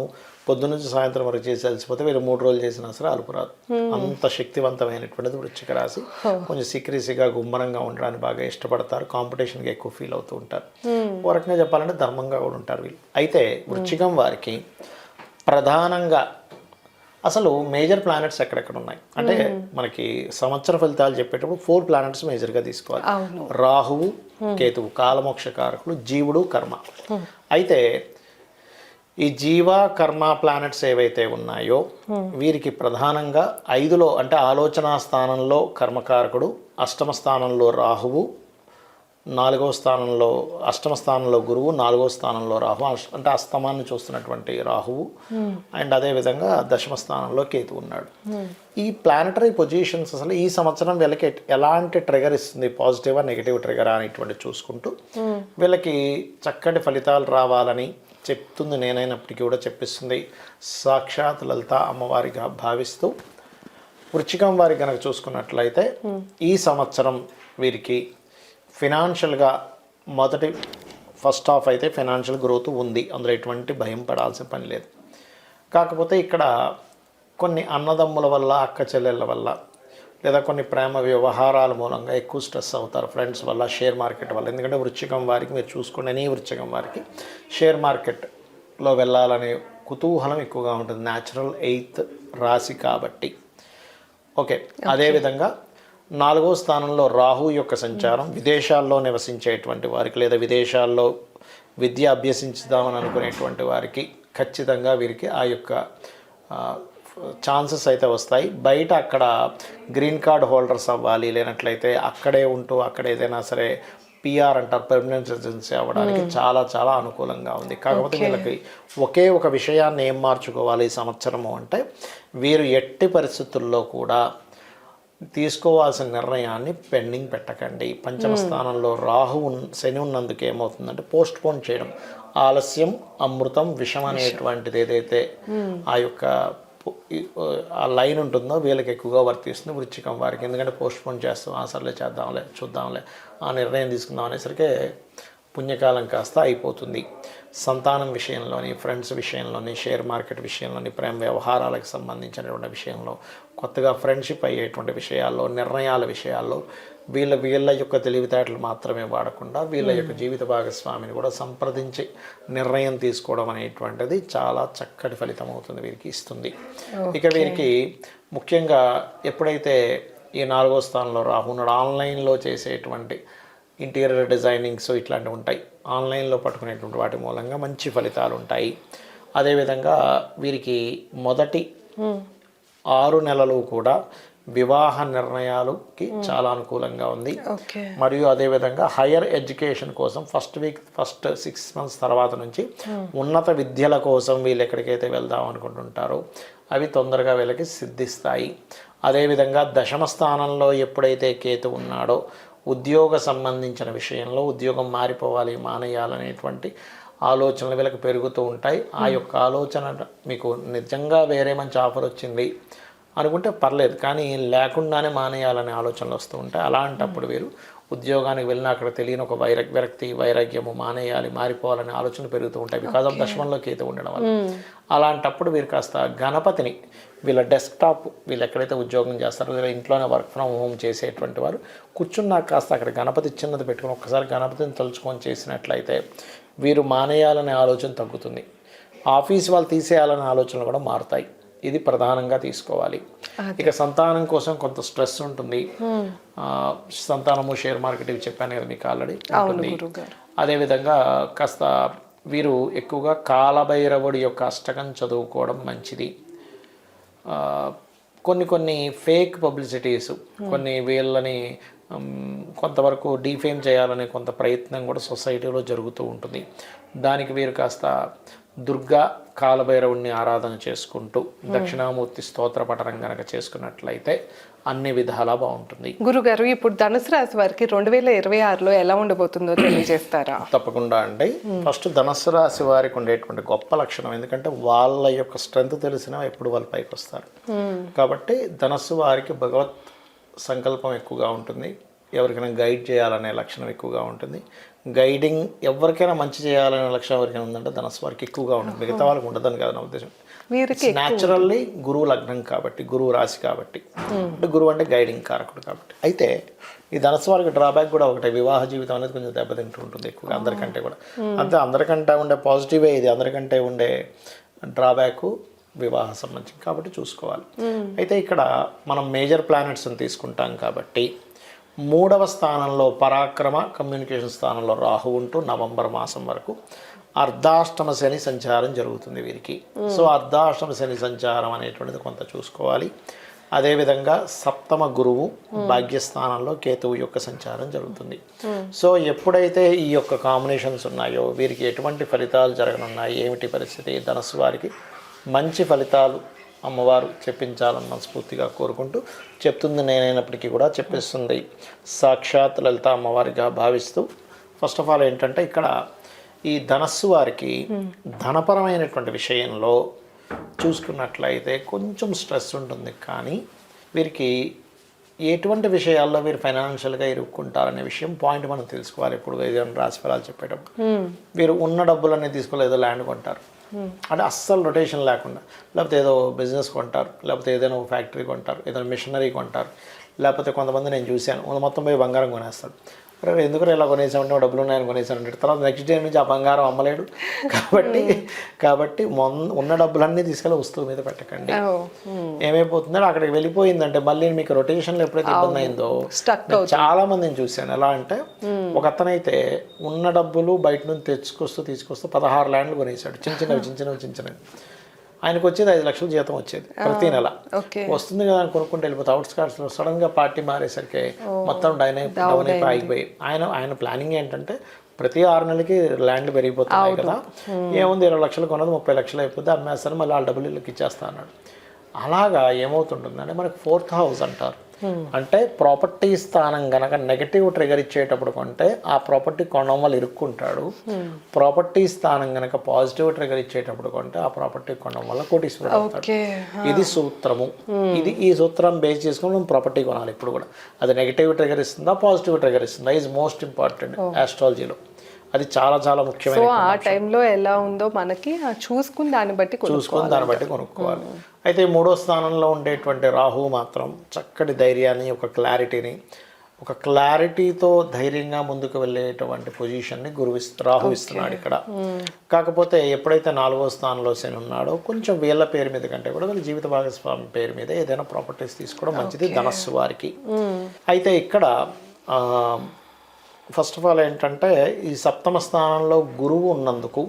పొద్దునుంచి సాయంత్రం వరకు చేసి అలసిపోతే వీళ్ళు 3 రోజులు చేసినా సరే అలుపురాదు. అంత శక్తివంతమైనటువంటిది వృశ్చిక రాశి. కొంచెం సీక్రెసీగా గుమ్మరంగా ఉండడానికి బాగా ఇష్టపడతారు, కాంపిటీషన్గా ఎక్కువ ఫీల్ అవుతూ ఉంటారు. ఓ రకంగా చెప్పాలంటే ధర్మంగా కూడా ఉంటారు వీళ్ళు. అయితే వృశ్చికం వారికి ప్రధానంగా అసలు మేజర్ ప్లానెట్స్ ఎక్కడెక్కడ ఉన్నాయి అంటే, మనకి సంవత్సర ఫలితాలు చెప్పేటప్పుడు 4 ప్లానెట్స్ మేజర్గా తీసుకోవాలి. రాహువు, కేతువు కాలమోక్ష కారకులు, జీవుడు, కర్మ. అయితే ఈ జీవ కర్మ ప్లానెట్స్ ఏవైతే ఉన్నాయో వీరికి ప్రధానంగా 5లో అంటే ఆలోచన స్థానంలో కర్మకారకుడు, అష్టమ స్థానంలో రాహువు, 4వ స్థానంలో అష్టమ స్థానంలో గురువు, 4వ స్థానంలో రాహు అంటే అస్తమాన్ని చూస్తున్నటువంటి రాహువు, అండ్ అదేవిధంగా దశమ స్థానంలో కేతు ఉన్నాడు. ఈ ప్లానటరీ పొజిషన్స్ అసలు ఈ సంవత్సరం వీళ్ళకి ఎలాంటి ట్రిగర్ ఇస్తుంది, పాజిటివ్ నెగిటివ్ ట్రిగర్ అనేటువంటి చూసుకుంటూ వీళ్ళకి చక్కటి ఫలితాలు రావాలని చెప్తుంది. నేనైనప్పటికీ కూడా చెప్పిస్తుంది సాక్షాత్ లలిత అమ్మవారిగా భావిస్తూ, వృశ్చికం వారికి కనుక చూసుకున్నట్లయితే ఈ సంవత్సరం వీరికి ఫినాన్షియల్గా ఫస్ట్ హాఫ్ అయితే ఫినాన్షియల్ గ్రోత్ ఉంది, అందులో ఎటువంటి భయం పడాల్సిన పని లేదు. కాకపోతే ఇక్కడ కొన్ని అన్నదమ్ముల వల్ల, అక్క చెల్లెళ్ళ వల్ల, లేదా కొన్ని ప్రేమ వ్యవహారాల మూలంగా ఎక్కువ స్ట్రెస్ అవుతారు, ఫ్రెండ్స్ వల్ల, షేర్ మార్కెట్ వల్ల. ఎందుకంటే వృశ్చికం వారికి మీరు చూసుకునే వృశ్చికం వారికి షేర్ మార్కెట్లో వెళ్ళాలనే కుతూహలం ఎక్కువగా ఉంటుంది, న్యాచురల్ 8th రాశి కాబట్టి. ఓకే, అదేవిధంగా 4వ స్థానంలో రాహు యొక్క సంచారం విదేశాల్లో నివసించేటువంటి వారికి, లేదా విదేశాల్లో విద్య అభ్యసించుదామని అనుకునేటువంటి వారికి ఖచ్చితంగా వీరికి ఆ యొక్క ఛాన్సెస్ అయితే వస్తాయి. బయట అక్కడ గ్రీన్ కార్డ్ హోల్డర్స్ అవ్వాలి, లేనట్లయితే అక్కడే ఉంటూ అక్కడ ఏదైనా సరే పిఆర్ అంటారు, పర్మనెంట్ రెసిడెన్సీ అవ్వడానికి చాలా చాలా అనుకూలంగా ఉంది. కాకపోతే వీళ్ళకి ఒకే ఒక విషయాన్ని ఏం మార్చుకోవాలి ఈ సంవత్సరము అంటే, వీరు ఎట్టి పరిస్థితుల్లో కూడా తీసుకోవాల్సిన నిర్ణయాన్ని పెండింగ్ పెట్టకండి. పంచమ స్థానంలో రాహు శని ఉన్నందుకు ఏమవుతుందంటే పోస్ట్ పోన్ చేయడం, ఆలస్యం అమృతం విషం అనేటువంటిది ఏదైతే ఆ యొక్క ఆ లైన్ ఉంటుందో వీళ్ళకి ఎక్కువగా వర్తిస్తుంది వృశ్చికం వారికి. ఎందుకంటే పోస్ట్ పోన్ చేస్తాం, సర్లే చేద్దాంలే చూద్దాంలే ఆ నిర్ణయం తీసుకుందాం అనేసరికి పుణ్యకాలం కాస్త అయిపోతుంది. సంతానం విషయంలోని, ఫ్రెండ్స్ విషయంలోని, షేర్ మార్కెట్ విషయంలోని, ప్రేమ వ్యవహారాలకు సంబంధించినటువంటి విషయంలో, కొత్తగా ఫ్రెండ్షిప్ అయ్యేటువంటి విషయాల్లో, నిర్ణయాల విషయాల్లో వీళ్ళ యొక్క తెలివితేటలు మాత్రమే వాడకుండా వీళ్ళ యొక్క జీవిత భాగస్వామిని కూడా సంప్రదించి నిర్ణయం తీసుకోవడం అనేటువంటిది చాలా చక్కటి ఫలితం అవుతుంది వీరికి ఇస్తుంది. ఇక వీరికి ముఖ్యంగా ఎప్పుడైతే ఈ 4వ స్థానంలో రాహు ఉన్నాడు, ఆన్లైన్లో చేసేటువంటి ఇంటీరియర్ డిజైనింగ్స్ ఇట్లాంటివి ఉంటాయి, ఆన్లైన్లో పట్టుకునేటువంటి వాటి మూలంగా మంచి ఫలితాలు ఉంటాయి. అదేవిధంగా వీరికి మొదటి 6 నెలలు కూడా వివాహ నిర్ణయాలకి చాలా అనుకూలంగా ఉంది. మరియు అదేవిధంగా హయ్యర్ ఎడ్యుకేషన్ కోసం ఫస్ట్ 6 months తర్వాత నుంచి ఉన్నత విద్యల కోసం వీళ్ళు ఎక్కడికైతే వెళ్దాం అనుకుంటుంటారో అవి తొందరగా వీళ్ళకి సిద్ధిస్తాయి. అదేవిధంగా దశమ స్థానంలో ఎప్పుడైతే కేతు ఉన్నాడో ఉద్యోగ సంబంధించిన విషయంలో ఉద్యోగం మారిపోవాలి, మానేయాలనేటువంటి ఆలోచనలు వీళ్ళకి పెరుగుతూ ఉంటాయి. ఆ యొక్క ఆలోచన మీకు నిజంగా వేరే మంచి ఆఫర్ వచ్చింది అనుకుంటే పర్లేదు, కానీ లేకుండానే మానేయాలనే ఆలోచనలు వస్తూ ఉంటాయి. అలాంటప్పుడు వీరు ఉద్యోగానికి వెళ్ళినా అక్కడ తెలియని ఒక విరక్తి, వైరాగ్యము, మానేయాలి, మారిపోవాలనే ఆలోచనలు పెరుగుతూ ఉంటాయి బికాజ్ ఆఫ్ దశమంలో కేతు ఉండడం వల్ల. అలాంటప్పుడు వీరు కాస్త గణపతిని వీళ్ళ డెస్క్టాప్, వీళ్ళు ఎక్కడైతే ఉద్యోగం చేస్తారో లేదా ఇంట్లోనే వర్క్ ఫ్రమ్ హోమ్ చేసేటువంటి వారు కూర్చున్నాక కాస్త అక్కడ గణపతి చిన్నది పెట్టుకుని ఒక్కసారి గణపతిని తలుచుకొని చేసినట్లయితే వీరు మానేయాలనే ఆలోచన తగ్గుతుంది, ఆఫీస్ వాళ్ళు తీసేయాలనే ఆలోచనలు కూడా మారుతాయి. ఇది ప్రధానంగా తీసుకోవాలి. ఇక సంతానం కోసం కొంత స్ట్రెస్ ఉంటుంది, సంతానము, షేర్ మార్కెట్ ఇవి చెప్పాను కదా మీకు ఆల్రెడీ ఉంటుంది. అదేవిధంగా కాస్త వీరు ఎక్కువగా కాలభైరవుడి యొక్క అష్టకం చదువుకోవడం మంచిది. కొన్ని ఫేక్ పబ్లిసిటీస్, కొన్ని వీళ్ళని కొంతవరకు డిఫేమ్ చేయాలనే కొంత ప్రయత్నం కూడా సొసైటీలో జరుగుతూ ఉంటుంది. దానికి వీరు కాస్త దుర్గా కాలభైరవుణ్ణి ఆరాధన చేసుకుంటూ దక్షిణామూర్తి స్తోత్ర పఠనం గనక చేసుకున్నట్లయితే అన్ని విధాలా బాగుంటుంది. గురుగారు, ఇప్పుడు ధనుసు రాశి వారికి 2026లో ఎలా ఉండబోతుందో తెలియజేస్తారా? తప్పకుండా అండి. ఫస్ట్ ధనుసు రాశి వారికి ఉండేటువంటి గొప్ప లక్షణం, ఎందుకంటే వాళ్ళ యొక్క స్ట్రెంగ్త్ తెలిసిన ఎప్పుడు వాళ్ళ పైకి వస్తారు. కాబట్టి ధనుసు వారికి భగవత్ సంకల్పం ఎక్కువగా ఉంటుంది. ఎవరికైనా గైడ్ చేయాలనే లక్షణం ఎక్కువగా ఉంటుంది. గైడింగ్ ఎవరికైనా మంచి చేయాలనే లక్షణం ఎవరికైనా ఉందంటే ధనుసు వారికి ఎక్కువగా ఉంటుంది. మిగతా వాళ్ళకి ఉండదని కాదు నా ఉద్దేశం. న్యాచురల్లీ గురువు లగ్నం కాబట్టి, గురువు రాశి కాబట్టి, అంటే గురువు అంటే గైడింగ్ కారకుడు కాబట్టి. అయితే ఈ ధనుసు వారికి డ్రాబ్యాక్ కూడా ఒకటే, వివాహ జీవితం అనేది కొంచెం దెబ్బతింటూ ఉంటుంది ఎక్కువగా అందరికంటే కూడా. అంతే, అందరికంటే ఉండే పాజిటివే ఇది, అందరికంటే ఉండే డ్రాబ్యాక్ వివాహ సంబంధించి కాబట్టి చూసుకోవాలి. అయితే ఇక్కడ మనం మేజర్ ప్లానెట్స్ని తీసుకుంటాం కాబట్టి 3వ స్థానంలో పరాక్రమ కమ్యూనికేషన్ స్థానంలో రాహు ఉంటూ నవంబర్ మాసం వరకు అర్ధాష్టమ శని సంచారం జరుగుతుంది వీరికి. సో అర్ధాష్టమ శని సంచారం అనేటువంటిది కొంత చూసుకోవాలి. అదేవిధంగా సప్తమ గురువు భాగ్యస్థానంలో కేతువు యొక్క సంచారం జరుగుతుంది. సో ఎప్పుడైతే ఈ యొక్క కాంబినేషన్స్ ఉన్నాయో వీరికి ఎటువంటి ఫలితాలు జరగనున్నాయి, ఏమిటి పరిస్థితి, ధనుసు వారికి మంచి ఫలితాలు అమ్మవారు చెప్పించాలని మనస్ఫూర్తిగా కోరుకుంటూ, చెప్తుంది నేనైనప్పటికీ కూడా చెప్పిస్తుంది సాక్షాత్ లలిత అమ్మవారిగా భావిస్తూ, ఫస్ట్ ఆఫ్ ఆల్ ఏంటంటే ఇక్కడ ఈ ధనస్సు వారికి ధనపరమైనటువంటి విషయంలో చూసుకున్నట్లయితే కొంచెం స్ట్రెస్ ఉంటుంది. కానీ వీరికి ఎటువంటి విషయాల్లో వీరు ఫైనాన్షియల్గా ఇరుక్కుంటారనే విషయం పాయింట్ మనం తెలుసుకోవాలి. ఇప్పుడు ఏదైనా రాశి ఫలాలు చెప్పేటప్పుడు వీరు ఉన్న డబ్బులన్నీ తీసుకొని ఏదో ల్యాండ్ కొంటారు, అంటే అస్సలు రొటేషన్ లేకుండా, లేకపోతే ఏదో బిజినెస్ కొంటారు, లేకపోతే ఏదైనా ఫ్యాక్టరీ కొంటారు, ఏదైనా మిషనరీ కొంటారు, లేకపోతే కొంతమంది నేను చూశాను మొత్తం పోయి బంగారం కొనేస్తాడు. ఎందుకు ఇలా కొనేసామంటే డబ్బులు ఉన్నాయని కొనేసాను, తర్వాత నెక్స్ట్ డే నుంచి ఆ బంగారం అమ్మలేడు. కాబట్టి ఉన్న డబ్బులన్నీ తీసుకెళ్ళి వస్తువు మీద పెట్టకండి. ఏమైపోతుందంటే అక్కడికి వెళ్ళిపోయిందంటే మళ్ళీ మీకు రొటేషన్లో ఎప్పుడైతే ఇబ్బంది అయిందో, చాలా మందిని చూశాను. ఎలా అంటే ఒక అతనైతే ఉన్న డబ్బులు బయట నుంచి తీసుకొస్తూ 16 ల్యాండ్లు కొనేసాడు, చిన్నవి. ఆయనకు వచ్చేది 5 లక్షల జీతం వచ్చేది ప్రతి నెల. వస్తుంది కదా అని కొనుక్కుంటూ వెళ్ళిపోతే అవుట్స్కట్స్లో సడన్గా పార్టీ మారేసరికి మొత్తం డౌన్ అయిపోయి ఆగిపోయి ఆయన ప్లానింగ్ ఏంటంటే ప్రతి 6 నెలలకి ల్యాండ్ పెరిగిపోతున్నాయి కదా, ఏముంది 20 లక్షలు కొన్నది 30 లక్షలు అయిపోతే అమ్మేస్తారు, మళ్ళీ వాళ్ళ డబ్బులు ఇళ్ళకి ఇచ్చేస్తా అన్నాడు. అలాగా ఏమవుతుంటుందంటే మనకి 4th హౌస్ అంటారు, అంటే ప్రాపర్టీ స్థానం గనక నెగటివ్ ట్రిగర్ ఇచ్చేటప్పుడు కొంటే ఆ ప్రాపర్టీ కొనడం వల్ల ఇరుక్కుంటాడు. ప్రాపర్టీ స్థానం గనక పాజిటివ్ ట్రిగర్ ఇచ్చేటప్పుడు కొంటే ఆ ప్రాపర్టీ కొనడం వల్ల కోటీశ్వరుడు అవుతాడు. ఇది సూత్రము. ఈ సూత్రం బేస్ చేసుకుని మనం ప్రాపర్టీ కొనాలి ఎప్పుడు కూడా. అది నెగటివ్ ట్రిగర్ ఇస్తుందా, పాజిటివ్ ట్రిగర్ ఇస్తుందా, ఈజ్ మోస్ట్ ఇంపార్టెంట్ ఆస్ట్రాలజీలో. అది చాలా చాలా ముఖ్యమైన. సో ఆ టైంలో ఎలా ఉందో మనకి చూసుకుని దాన్ని బట్టి కొనుక్కోవాలి. అయితే 3వ స్థానంలో ఉండేటువంటి రాహు మాత్రం చక్కటి ధైర్యాన్ని, ఒక క్లారిటీతో ధైర్యంగా ముందుకు వెళ్ళేటువంటి పొజిషన్ని రాహు ఇస్తున్నాడు ఇక్కడ. కాకపోతే ఎప్పుడైతే 4వ స్థానంలో శని ఉన్నాడో కొంచెం వీళ్ళ పేరు మీద కంటే కూడా వీళ్ళ జీవిత భాగస్వామి పేరు మీద ఏదైనా ప్రాపర్టీస్ తీసుకోవడం మంచిది ధనస్సు వారికి. అయితే ఇక్కడ ఫస్ట్ ఆఫ్ ఆల్ ఏంటంటే ఈ సప్తమ స్థానంలో గురువు ఉన్నందుకు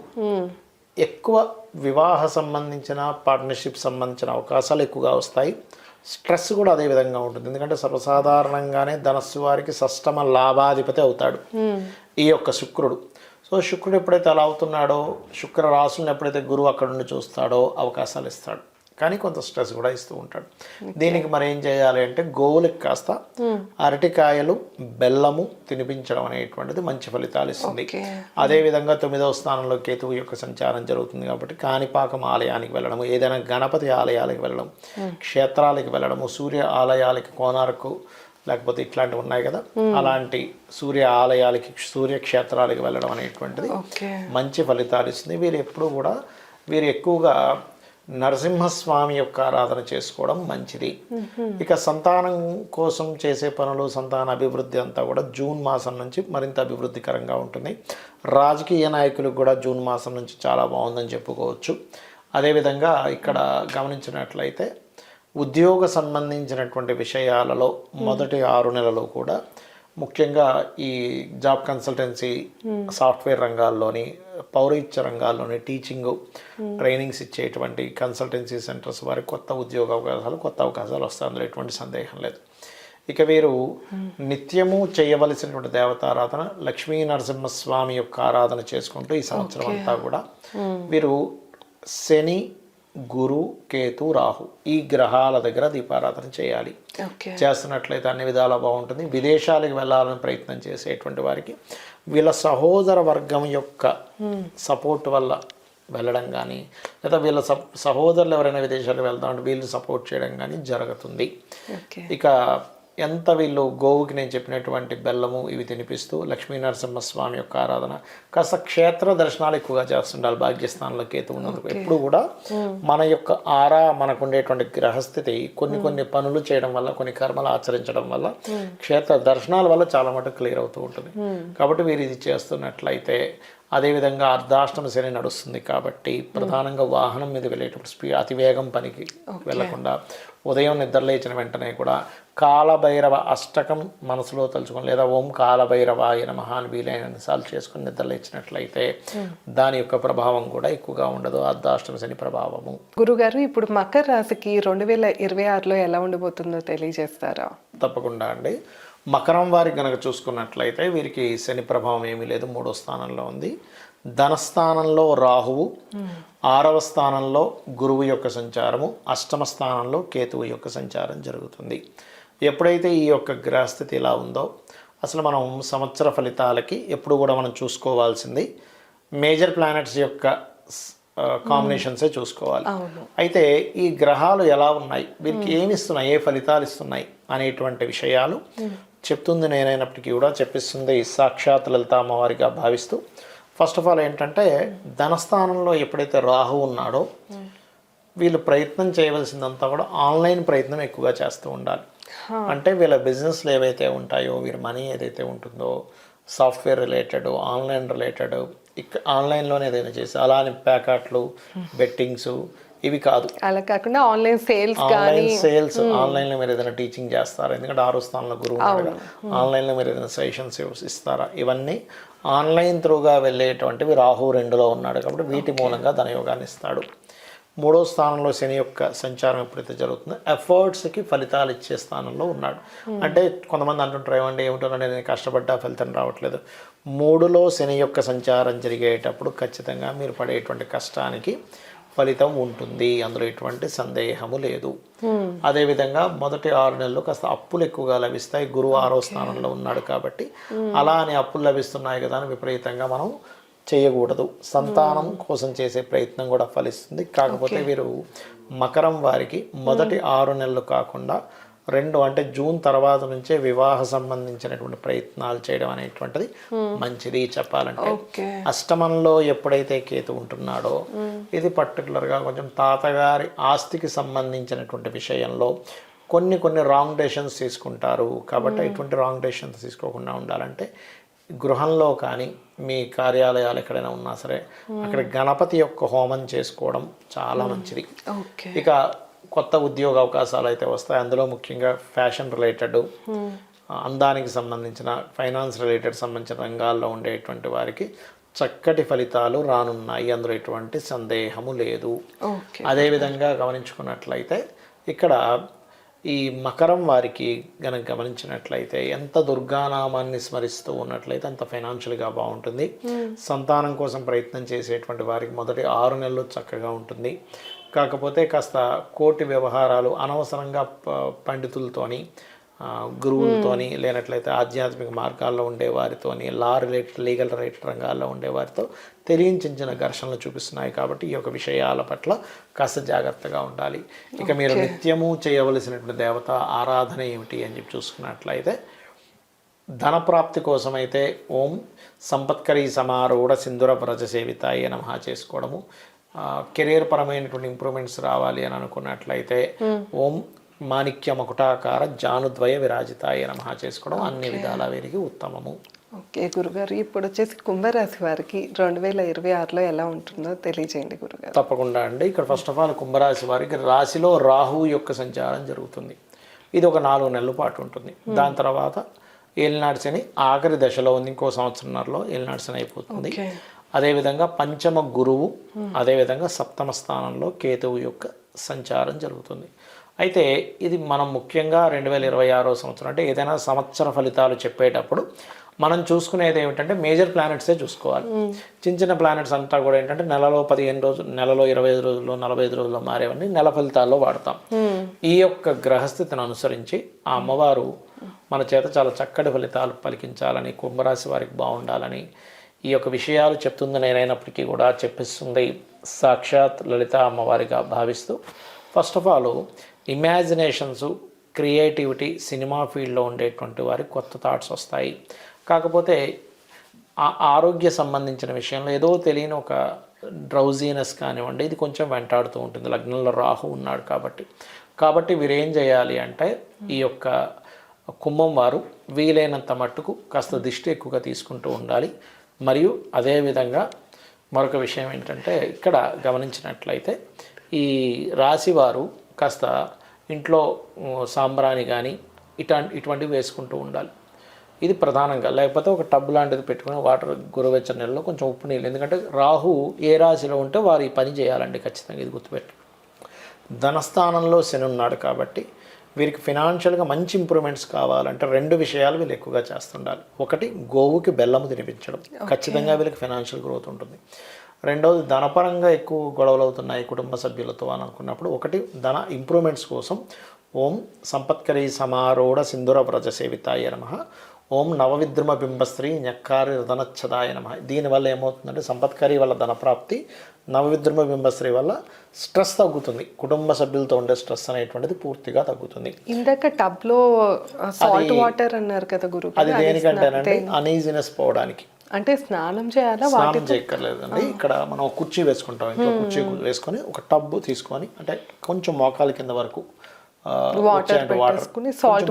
ఎక్కువ వివాహ సంబంధించిన పార్ట్నర్షిప్ సంబంధించిన అవకాశాలు ఎక్కువగా వస్తాయి. స్ట్రెస్ కూడా అదే విధంగా ఉంటుంది. ఎందుకంటే సర్వసాధారణంగానే ధనస్సు వారికి షష్టమ లాభాధిపతి అవుతాడు ఈ యొక్క శుక్రుడు. సో శుక్రుడు ఎప్పుడైతే అలా అవుతున్నాడో, శుక్ర రాశులను ఎప్పుడైతే గురువు అక్కడ నుండి చూస్తాడో అవకాశాలు ఇస్తాడు, కానీ కొంత స్ట్రెస్ కూడా ఇస్తూ ఉంటాడు. దీనికి మరి ఏం చేయాలి అంటే గోవులకు కాస్త అరటికాయలు, బెల్లము తినిపించడం అనేటువంటిది మంచి ఫలితాలు ఇస్తుంది. అదేవిధంగా 9వ స్థానంలో కేతువు యొక్క సంచారం జరుగుతుంది కాబట్టి కాణిపాకం ఆలయానికి వెళ్ళడము, ఏదైనా గణపతి ఆలయాలకు వెళ్ళడం, క్షేత్రాలకు వెళ్ళడము, సూర్య ఆలయాలకి, కోనార్కు లేకపోతే ఇట్లాంటివి ఉన్నాయి కదా, అలాంటి సూర్య ఆలయాలకి, సూర్యక్షేత్రాలకి వెళ్ళడం అనేటువంటిది మంచి ఫలితాలు ఇస్తుంది. వీరు ఎక్కువగా నరసింహస్వామి యొక్క ఆరాధన చేసుకోవడం మంచిది. ఇక సంతానం కోసం చేసే పనులు, సంతాన అభివృద్ధి అంతా కూడా జూన్ మాసం నుంచి మరింత అభివృద్ధికరంగా ఉంటుంది. రాజకీయ నాయకులకు కూడా జూన్ మాసం నుంచి చాలా బాగుందని చెప్పుకోవచ్చు. అదేవిధంగా ఇక్కడ గమనించినట్లయితే ఉద్యోగ సంబంధించినటువంటి విషయాలలో మొదటి 6 నెలలు కూడా ముఖ్యంగా ఈ జాబ్ కన్సల్టెన్సీ, సాఫ్ట్వేర్ రంగాల్లోని, పౌరహిత్య రంగాల్లోని టీచింగ్ ట్రైనింగ్స్ ఇచ్చేటువంటి కన్సల్టెన్సీ సెంటర్స్ వారికి కొత్త ఉద్యోగ అవకాశాలు, కొత్త అవకాశాలు వస్తాయి, అందులో ఎటువంటి సందేహం లేదు. ఇక వీరు నిత్యము చేయవలసినటువంటి దేవతారాధన లక్ష్మీ నరసింహస్వామి యొక్క ఆరాధన చేసుకుంటూ ఈ సంవత్సరం అంతా కూడా వీరు శని, గురు, కేతు, రాహు ఈ గ్రహాల దగ్గర దీపారాధన చేయాలి. చేస్తున్నట్లయితే అన్ని విధాలా బాగుంటుంది. విదేశాలకు వెళ్ళాలని ప్రయత్నం చేసేటువంటి వారికి వీళ్ళ సహోదర వర్గం యొక్క సపోర్ట్ వల్ల వెళ్ళడం కానీ, లేదా వీళ్ళ సహోదరులు ఎవరైనా విదేశాలకు వెళ్తామంటే వీళ్ళు సపోర్ట్ చేయడం కానీ జరుగుతుంది. ఇక ఎంత వీళ్ళు గోవుకి నేను చెప్పినటువంటి బెల్లము ఇవి తినిపిస్తూ లక్ష్మీ నరసింహస్వామి యొక్క ఆరాధన, కాస్త క్షేత్ర దర్శనాలు ఎక్కువగా చేస్తుండాలి. భాగ్యస్థానంలో కేతు ఉన్నందుకు ఎప్పుడు కూడా మన యొక్క మనకు ఉండేటువంటి గ్రహస్థితి కొన్ని పనులు చేయడం వల్ల, కొన్ని కర్మలు ఆచరించడం వల్ల, క్షేత్ర దర్శనాల వల్ల చాలా మటుకు క్లియర్ అవుతూ ఉంటుంది. కాబట్టి వీరు ఇది చేస్తున్నట్లయితే, అదేవిధంగా అర్ధాష్టమ శని నడుస్తుంది కాబట్టి ప్రధానంగా వాహనం మీద వెళ్ళేటప్పుడు అతివేగం పనికి వెళ్లకుండా ఉదయం నిద్రలేచిన వెంటనే కూడా కాలభైరవ అష్టకం మనసులో తలుచుకొని, లేదా ఓం కాలభైరవాయ నమః అని వీలైన సార్లు చేసుకుని నిద్రలేచినట్లయితే దాని యొక్క ప్రభావం కూడా ఎక్కువగా ఉండదు, అర్ధాష్టమ శని ప్రభావము. గురుగారు, ఇప్పుడు మకర రాశికి 2026లో ఎలా ఉండబోతుందో తెలియజేస్తారా? తప్పకుండా అండి. మకరం వారికి కనుక చూసుకున్నట్లయితే వీరికి శని ప్రభావం ఏమీ లేదు, 3వ స్థానంలో ఉంది. ధనస్థానంలో రాహువు, 6వ స్థానంలో గురువు యొక్క సంచారము, అష్టమ స్థానంలో కేతువు యొక్క సంచారం జరుగుతుంది. ఎప్పుడైతే ఈ యొక్క గ్రహస్థితి ఇలా ఉందో, అసలు మనం సంవత్సర ఫలితాలకి ఎప్పుడు కూడా మనం చూసుకోవాల్సింది మేజర్ ప్లానెట్స్ యొక్క కాంబినేషన్సే చూసుకోవాలి. అయితే ఈ గ్రహాలు ఎలా ఉన్నాయి, వీరికి ఏమి ఇస్తున్నాయి, ఏ ఫలితాలు ఇస్తున్నాయి అనేటువంటి విషయాలు చెప్తుంది నేనైనప్పటికీ కూడా చెప్పిస్తుంది సాక్షాత్ లలిత అమ్మవారిగా భావిస్తూ, ఫస్ట్ ఆఫ్ ఆల్ ఏంటంటే ధనస్థానంలో ఎప్పుడైతే రాహు ఉన్నాడో వీళ్ళు ప్రయత్నం చేయవలసిందంతా కూడా ఆన్లైన్ ప్రయత్నం ఎక్కువగా చేస్తూ ఉండాలి. అంటే వీళ్ళ బిజినెస్లు ఏవైతే ఉంటాయో, వీరి మనీ ఏదైతే ఉంటుందో, సాఫ్ట్వేర్ రిలేటెడ్, ఆన్లైన్ రిలేటెడ్, ఆన్లైన్లోనే ఏదైనా చేసి, అలా అని ప్యాకెట్లు, బెట్టింగ్స్ ఇవి కాదు. అలా కాకుండా ఆన్లైన్ సేల్స్, ఆన్లైన్లో మీరు ఏదైనా టీచింగ్ చేస్తారా, ఎందుకంటే 6వ స్థానంలో గురువు ఆన్లైన్లో మీరు ఏదైనా సెషన్స్ ఇస్తారా, ఇవన్నీ ఆన్లైన్ త్రూగా వెళ్ళేటువంటివి. రాహు 2లో ఉన్నాడు కాబట్టి వీటి మూలంగా ధనయోగాన్ని ఇస్తాడు. 3వ స్థానంలో శని యొక్క సంచారం ఎప్పుడైతే జరుగుతుందో ఎఫర్ట్స్కి ఫలితాలు ఇచ్చే స్థానంలో ఉన్నాడు. అంటే కొంతమంది అంటుంటారు, ఏమిటో నేను కష్టపడ్డా ఫలితం రావట్లేదు. 3లో శని యొక్క సంచారం జరిగేటప్పుడు ఖచ్చితంగా మీరు పడేటువంటి కష్టానికి ఫలితం ఉంటుంది, అందులో ఎటువంటి సందేహము లేదు. అదేవిధంగా మొదటి 6 నెలలు కాస్త అప్పులు ఎక్కువగా లభిస్తాయి. గురువు 6వ స్థానంలో ఉన్నాడు కాబట్టి అలా అని అప్పులు లభిస్తున్నాయి కదా అని విపరీతంగా మనం చేయకూడదు. సంతానం కోసం చేసే ప్రయత్నం కూడా ఫలిస్తుంది. కాకపోతే వీరు మకరం వారికి మొదటి 6 నెలలు కాకుండా 2 అంటే జూన్ తర్వాత నుంచే వివాహ సంబంధించినటువంటి ప్రయత్నాలు చేయడం అనేటువంటిది మంచిది చెప్పాలంటే. అష్టమంలో ఎప్పుడైతే కేతు ఉంటున్నాడో ఇది పర్టికులర్గా కొంచెం తాతగారి ఆస్తికి సంబంధించినటువంటి విషయంలో కొన్ని రాంగ్ డెసిషన్స్ తీసుకుంటారు. కాబట్టి ఎటువంటి రాంగ్ డెసిషన్స్ తీసుకోకుండా ఉండాలంటే గృహంలో కానీ మీ కార్యాలయాలు ఎక్కడైనా ఉన్నా సరే అక్కడ గణపతి యొక్క హోమం చేసుకోవడం చాలా మంచిది. ఇక కొత్త ఉద్యోగ అవకాశాలు అయితే వస్తాయి. అందులో ముఖ్యంగా ఫ్యాషన్ రిలేటెడ్, అందానికి సంబంధించిన, ఫైనాన్స్ రిలేటెడ్ సంబంధించిన రంగాల్లో ఉండేటువంటి వారికి చక్కటి ఫలితాలు రానున్నాయి, అందులో ఎటువంటి సందేహము లేదు. అదేవిధంగా గమనించుకున్నట్లయితే ఇక్కడ ఈ మకరం వారికి గనక గమనించినట్లయితే ఎంత దుర్గానామాన్ని స్మరిస్తూ ఉన్నట్లయితే అంత ఫైనాన్షియల్గా బాగుంటుంది. సంతానం కోసం ప్రయత్నం చేసేటువంటి వారికి మొదటి 6 నెలలు చక్కగా ఉంటుంది. కాకపోతే కాస్త కోర్టు వ్యవహారాలు అనవసరంగా పండితులతోని, గురువులతోని, లేనట్లయితే ఆధ్యాత్మిక మార్గాల్లో ఉండే వారితోని, లీగల్ రిలేటెడ్ రంగాల్లో ఉండే వారితో తెలియచిన ఘర్షణలు చూపిస్తున్నాయి. కాబట్టి ఈ యొక్క విషయాల పట్ల కాస్త జాగ్రత్తగా ఉండాలి. ఇక మీరు నిత్యము చేయవలసినటువంటి దేవత ఆరాధన ఏమిటి అని చెప్పి చూసుకున్నట్లయితే ధనప్రాప్తి కోసమైతే ఓం సంపత్కరీ సమారూఢ సింధుర వ్రజ సేవితాయ నమః చేసుకోవడము, కెరీర్ పరమైనటువంటి ఇంప్రూవ్మెంట్స్ రావాలి అని అనుకున్నట్లయితే ఓం మాణిక్య మకుటాకార జానుద్వయ విరాజితాయ నమః చేసుకోవడం అన్ని విధాల వీరికి ఉత్తమము. ఓకే గురుగారు, ఇప్పుడు వచ్చేసి కుంభరాశి వారికి 2026లో ఎలా ఉంటుందో తెలియజేయండి గురుగారు. తప్పకుండా అండి. ఇక్కడ ఫస్ట్ ఆఫ్ ఆల్ కుంభరాశి వారికి రాశిలో రాహు యొక్క సంచారం జరుగుతుంది. ఇది ఒక 4 నెలల పాటు ఉంటుంది. దాని తర్వాత ఏలినాటి శని ఆఖరి దశలో ఉంది, ఇంకో సంవత్సరంలో ఏలినాటి శని అయిపోతుంది. అదేవిధంగా పంచమ గురువు, అదేవిధంగా 7వ స్థానంలో కేతువు యొక్క సంచారం జరుగుతుంది. అయితే ఇది మనం ముఖ్యంగా 2026 సంవత్సరం అంటే ఏదైనా సంవత్సర ఫలితాలు చెప్పేటప్పుడు మనం చూసుకునేది ఏమిటంటే మేజర్ ప్లానెట్సే చూసుకోవాలి. చిన్న చిన్న ప్లానెట్స్ అంతా కూడా ఏంటంటే నెలలో 15 రోజులు, నెలలో 25 రోజుల్లో, 45 రోజుల్లో మారేవన్నీ నెల ఫలితాల్లో వాడతాం. ఈ యొక్క గ్రహస్థితిని అనుసరించి ఆ అమ్మవారు మన చేత చాలా చక్కటి ఫలితాలు పలికించాలని, కుంభరాశి వారికి బాగుండాలని ఈ యొక్క విషయాలు చెప్తుంది నేనైనప్పటికీ కూడా చెప్పిస్తుంది సాక్షాత్ లలిత అమ్మవారిగా భావిస్తూ, first of all imaginations, creativity, cinema ఫీల్డ్లో ఉండేటువంటి వారికి కొత్త థాట్స్ వస్తాయి. కాకపోతే ఆ ఆరోగ్య సంబంధించిన విషయంలో ఏదో తెలియని ఒక డ్రౌజీనెస్ కానివ్వండి, ఇది కొంచెం వెంటాడుతూ ఉంటుంది. లగ్నంలో రాహు ఉన్నాడు కాబట్టి వీరు ఏం చేయాలి అంటే ఈ యొక్క కుంభం వారు వీలైనంత మట్టుకు కాస్త దిష్టి ఎక్కువగా తీసుకుంటూ ఉండాలి. మరియు అదేవిధంగా మరొక విషయం ఏంటంటే ఇక్కడ గమనించినట్లయితే ఈ రాశి వారు కాస్త ఇంట్లో సాంబ్రాణి కానీ ఇటువంటివి వేసుకుంటూ ఉండాలి. ఇది ప్రధానంగా. లేకపోతే ఒక టబ్ లాంటిది పెట్టుకుని వాటర్ గోరువెచ్చని నీళ్ళలో కొంచెం ఉప్పు నీళ్ళు, ఎందుకంటే రాహు ఏ రాశిలో ఉంటే వారు ఈ పని చేయాలండి ఖచ్చితంగా, ఇది గుర్తుపెట్టు. ధనస్థానంలో శని ఉన్నాడు కాబట్టి వీరికి ఫినాన్షియల్గా మంచి ఇంప్రూవ్మెంట్స్ కావాలంటే 2 విషయాలు వీళ్ళు ఎక్కువగా చేస్తుండాలి. ఒకటి, గోవుకి బెల్లము తినిపించడం, ఖచ్చితంగా వీళ్ళకి ఫినాన్షియల్ గ్రోత్ ఉంటుంది. రెండవది, ధనపరంగా ఎక్కువ గొడవలు అవుతున్నాయి కుటుంబ సభ్యులతో అని అనుకున్నప్పుడు, ఒకటి ధన ఇంప్రూవ్మెంట్స్ కోసం ఓం సంపత్కరీ సమారూఢ సింధుర వ్రజ సేవితాయ నమః, ఓం నవవిద్రుమ బింబశ్రీ ఞక్కారి రదనచ్చదాయ నమః. దీనివల్ల ఏమవుతుందంటే సంపత్కరీ వల్ల ధనప్రాప్తి, నవవిద్రుమ బింబశ్రీ వల్ల స్ట్రెస్ తగ్గుతుంది. కుటుంబ సభ్యులతో ఉండే స్ట్రెస్ అనేటువంటిది పూర్తిగా తగ్గుతుంది. ఇందాక టబ్ లో సాల్ట్ వాటర్ అన్నారు కదా గురు, అది దేనికంటేనంటే అనీజినెస్ పోవడానికి. అంటే స్నానం చేయాలా? స్నానం చేయక్కర్లేదండి. ఇక్కడ మనం కుర్చీ వేసుకుంటాం, ఇంట్లో కుర్చీ వేసుకొని ఒక టబ్ తీసుకొని, అంటే కొంచెం మోకాల కింద వరకు వాటర్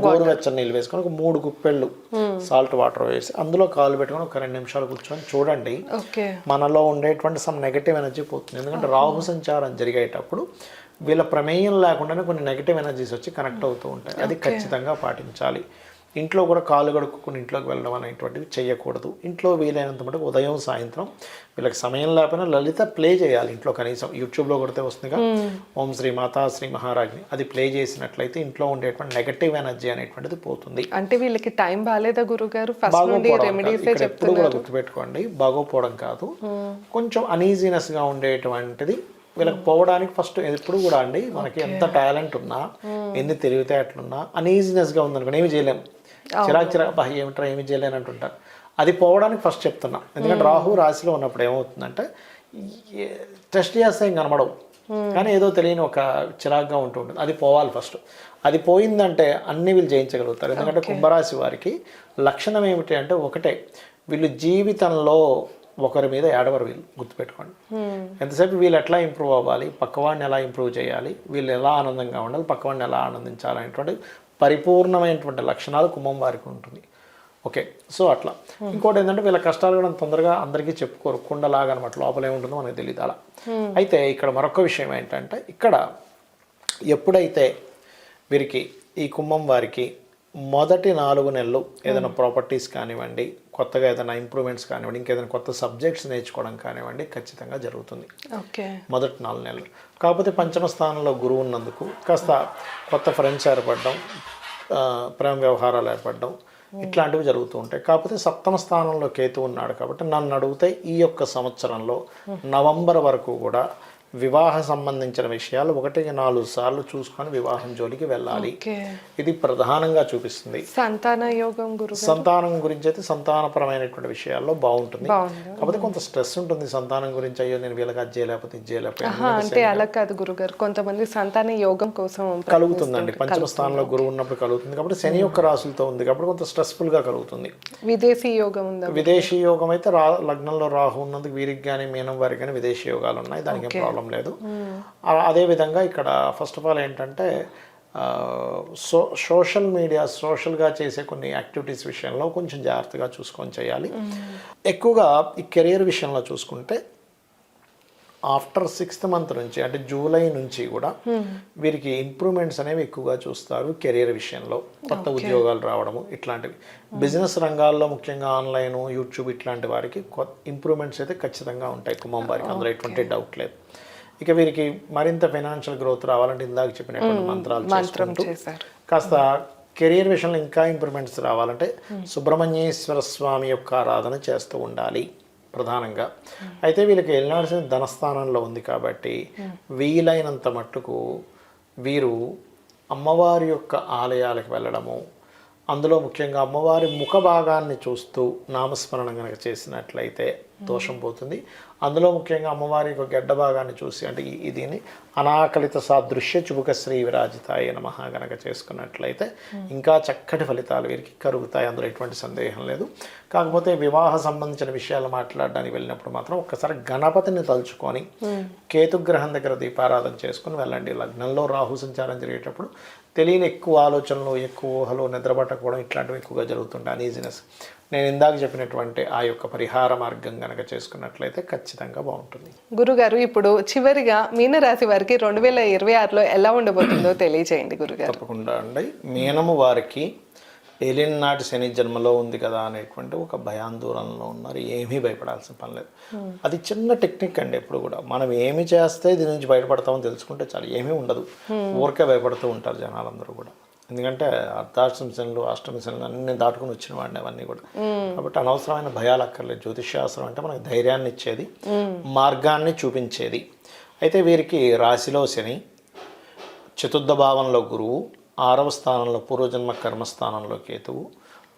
గోరువెచ్చని నీళ్ళు వేసుకొని ఒక 3 గుప్పెళ్ళు సాల్ట్ వాటర్ వేసి అందులో కాలు పెట్టుకొని ఒక 2 నిమిషాలు కూర్చొని చూడండి. మనలో ఉండేటువంటి సమ్ నెగటివ్ ఎనర్జీ పోతుంది. ఎందుకంటే రాహు సంచారం జరిగేటప్పుడు వీళ్ళ ప్రమేయం లేకుండానే కొన్ని నెగటివ్ ఎనర్జీస్ వచ్చి కనెక్ట్ అవుతూ ఉంటాయి. అది ఖచ్చితంగా పాటించాలి. ఇంట్లో కూడా కాలు కడుక్కుని ఇంట్లోకి వెళ్ళడం అనేటువంటివి చేయకూడదు. ఇంట్లో వీలైనంత మటుకు ఉదయం సాయంత్రం వీళ్ళకి సమయం లేకపోయినా లలిత ప్లే చేయాలి ఇంట్లో. కనీసం యూట్యూబ్లో కొడితే వస్తుందిగా ఓం శ్రీ మాతా శ్రీ మహారాజ్ని, అది ప్లే చేసినట్లయితే ఇంట్లో ఉండేటువంటి నెగటివ్ ఎనర్జీ అనేటువంటిది పోతుంది. అంటే వీళ్ళకి టైం బాగాలేదా గురుగారు? ఎప్పుడు కూడా గుర్తుపెట్టుకోండి, బాగోపోవడం కాదు, కొంచెం అనీజీనెస్గా ఉండేటువంటిది వీళ్ళకి పోవడానికి ఫస్ట్ ఎప్పుడు కూడా అండి. మనకి ఎంత టాలెంట్ ఉన్నా, ఎన్ని తెలివితేటలున్నా అనీజీనెస్గా ఉందనుకోండి ఏమి చేయలేము. చిరాకు ఏమిట్రా ఏమి చేయలేని అంటుంటారు. అది పోవడానికి ఫస్ట్ చెప్తున్నా. ఎందుకంటే రాహు రాశిలో ఉన్నప్పుడు ఏమవుతుందంటే టెస్ట్ చేస్తే ఏం కనబడవు, కానీ ఏదో తెలియని ఒక చిరాకుగా ఉంటుంది. అది పోవాలి ఫస్ట్. అది పోయిందంటే అన్ని వీళ్ళు జయించగలుగుతారు. ఎందుకంటే కుంభరాశి వారికి లక్షణం ఏమిటి అంటే ఒకటే, వీళ్ళు జీవితంలో ఒకరి మీద ఏడవరు. వీళ్ళు గుర్తుపెట్టుకోండి. ఎంతసేపు వీళ్ళు ఎట్లా ఇంప్రూవ్ అవ్వాలి, పక్కవాడిని ఎలా ఇంప్రూవ్ చేయాలి, వీళ్ళు ఎలా ఆనందంగా ఉండాలి, పక్కవాడిని ఎలా ఆనందించాలి అనేటువంటి పరిపూర్ణమైనటువంటి లక్షణాలు కుంభం వారికి ఉంటుంది. ఓకే, సో అట్లా. ఇంకోటి ఏంటంటే వీళ్ళ కష్టాలు కూడా తొందరగా అందరికీ చెప్పుకోరు, కుండలాగా అనమాట, లోపల ఏముంటుందో మనకు తెలియదు అలా. అయితే ఇక్కడ మరొక విషయం ఏంటంటే, ఇక్కడ ఎప్పుడైతే వీరికి ఈ కుంభం వారికి మొదటి 4 నెలలు ఏదైనా ప్రాపర్టీస్ కానివ్వండి, కొత్తగా ఏదైనా ఇంప్రూవ్మెంట్స్ కానివ్వండి, ఇంకేదైనా కొత్త సబ్జెక్ట్స్ నేర్చుకోవడం కానివ్వండి ఖచ్చితంగా జరుగుతుంది మొదటి 4 నెలలు. కాకపోతే పంచమ స్థానంలో గురువు ఉన్నందుకు కాస్త కొత్త ఫ్రెండ్స్ ఏర్పడడం, ప్రేమ వ్యవహారాలు ఏర్పడడం ఇట్లాంటివి జరుగుతూ ఉంటాయి. కాకపోతే సప్తమ స్థానంలో కేతు ఉన్నాడు కాబట్టి నన్ను అడిగితే ఈ యొక్క సంవత్సరంలో నవంబర్ వరకు కూడా వివాహ సంబంధించిన విషయాలు 1-4 సార్లు చూసుకొని వివాహం జోలికి వెళ్ళాలి. ఇది ప్రధానంగా చూపిస్తుంది. సంతానం గురించి అయితే సంతానపరమైనటువంటి విషయాల్లో బాగుంటుంది. కాకపోతే కొంత స్ట్రెస్ ఉంటుంది సంతానం గురించి. అయ్యో నేను వీళ్ళకి అది చేయలేకపోతే ఇది చేయలేకపోతే అంటే అలా కాదు గురుగారు, కొంతమంది సంతాన యోగం కోసం కలుగుతుందండి. పంచమ స్థానంలో గురువు ఉన్నప్పుడు కలుగుతుంది కాబట్టి శని యొక్క రాశులతో ఉంది కాబట్టి కొంత స్ట్రెస్ఫుల్ గా కలుగుతుంది. విదేశీ యోగం ఉందా? విదేశీ యోగం అయితే లగ్నంలో రాహు ఉన్నందుకు వీరికి కానీ మీనం వారికి కానీ విదేశీ యోగాలు ఉన్నాయి, దానికి ఏం ప్రాబ్లం లేదు. అదేవిధంగా ఇక్కడ ఫస్ట్ ఆఫ్ ఆల్ ఏంటంటే సోషల్ మీడియా, సోషల్గా చేసే కొన్ని యాక్టివిటీస్ విషయంలో కొంచెం జాగ్రత్తగా చూసుకొని చేయాలి. ఎక్కువగా ఈ కెరియర్ విషయంలో చూసుకుంటే ఆఫ్టర్ 6th మంత్ నుంచి అంటే జూలై నుంచి కూడా వీరికి ఇంప్రూవ్మెంట్స్ అనేవి ఎక్కువగా చూస్తారు. కెరియర్ విషయంలో కొత్త ఉద్యోగాలు రావడము ఇట్లాంటివి. బిజినెస్ రంగాల్లో ముఖ్యంగా ఆన్లైన్, యూట్యూబ్ ఇట్లాంటి వారికి ఇంప్రూవ్మెంట్స్ అయితే ఖచ్చితంగా ఉంటాయి కుంభం వారికి, అందులో ఎటువంటి డౌట్ లేదు. ఇక వీరికి మరింత ఫైనాన్షియల్ గ్రోత్ రావాలంటే ఇందాక చెప్పినటువంటి మంత్రాలు చేసుకుంటూ కాస్త కెరీర్ విషయంలో ఇంకా ఇంప్రూవ్మెంట్స్ రావాలంటే సుబ్రహ్మణ్యేశ్వర స్వామి యొక్క ఆరాధన చేస్తూ ఉండాలి ప్రధానంగా. అయితే వీళ్ళకి వెళ్ళాల్సిన ధనస్థానంలో ఉంది కాబట్టి వీలైనంత మట్టుకు వీరు అమ్మవారి యొక్క ఆలయాలకు వెళ్ళడము, అందులో ముఖ్యంగా అమ్మవారి ముఖ భాగాన్ని చూస్తూ నామస్మరణ కనుక చేసినట్లయితే దోషం పోతుంది. అందులో ముఖ్యంగా అమ్మవారి యొక్క గడ్డ భాగాన్ని చూసి అంటే దీన్ని అనాకలిత సాదృశ్య చుబుక శ్రీ విరాజితాయ నమః గనక చేసుకున్నట్లయితే ఇంకా చక్కటి ఫలితాలు వీరికి కలుగుతాయి. అందులో ఎటువంటి సందేహం లేదు. కాకపోతే వివాహ సంబంధించిన విషయాలు మాట్లాడడానికి వెళ్ళినప్పుడు మాత్రం ఒక్కసారి గణపతిని తలుచుకొని కేతుగ్రహం దగ్గర దీపారాధన చేసుకుని వెళ్ళండి. లగ్నంలో రాహు సంచారం జరిగేటప్పుడు తెలియని ఎక్కువ ఆలోచనలు, ఎక్కువ ఊహలు, నిద్రపట్టకపోవడం ఇట్లాంటివి ఎక్కువగా జరుగుతుంటాయి, అనీజినెస్. నేను ఇందాక చెప్పినటువంటి ఆ యొక్క పరిహార మార్గం కనుక చేసుకున్నట్లయితే ఖచ్చితంగా బాగుంటుంది. గురుగారు, ఇప్పుడు చివరిగా మీనరాశి వారికి 2026లో ఎలా ఉండబోతుందో తెలియజేయండి గురుగారు. తప్పకుండా అండి. మీనము వారికి ఏలినాటి శని జన్మలో ఉంది కదా అనేటువంటి ఒక భయాందోళనలో ఉన్నారు. ఏమీ భయపడాల్సిన పని లేదు. అది చిన్న టెక్నిక్ అండి. ఎప్పుడు కూడా మనం ఏమి చేస్తే దీని నుంచి బయటపడతామని తెలుసుకుంటే చాలు. ఏమీ ఉండదు, ఊరికే భయపడుతూ ఉంటారు జనాలందరూ కూడా. ఎందుకంటే అర్ధాష్టమి శనులు, అష్టమి శనులు అన్ని దాటుకుని వచ్చిన వాడిని అవన్నీ కూడా. కాబట్టి అనవసరమైన భయాలు అక్కర్లేదు. జ్యోతిష్శాస్త్రం అంటే మనకు ధైర్యాన్ని ఇచ్చేది, మార్గాన్ని చూపించేది. అయితే వీరికి రాశిలో శని, చతుర్థ భావంలో గురువు, 6వ స్థానంలో పూర్వజన్మ కర్మస్థానంలో కేతువు,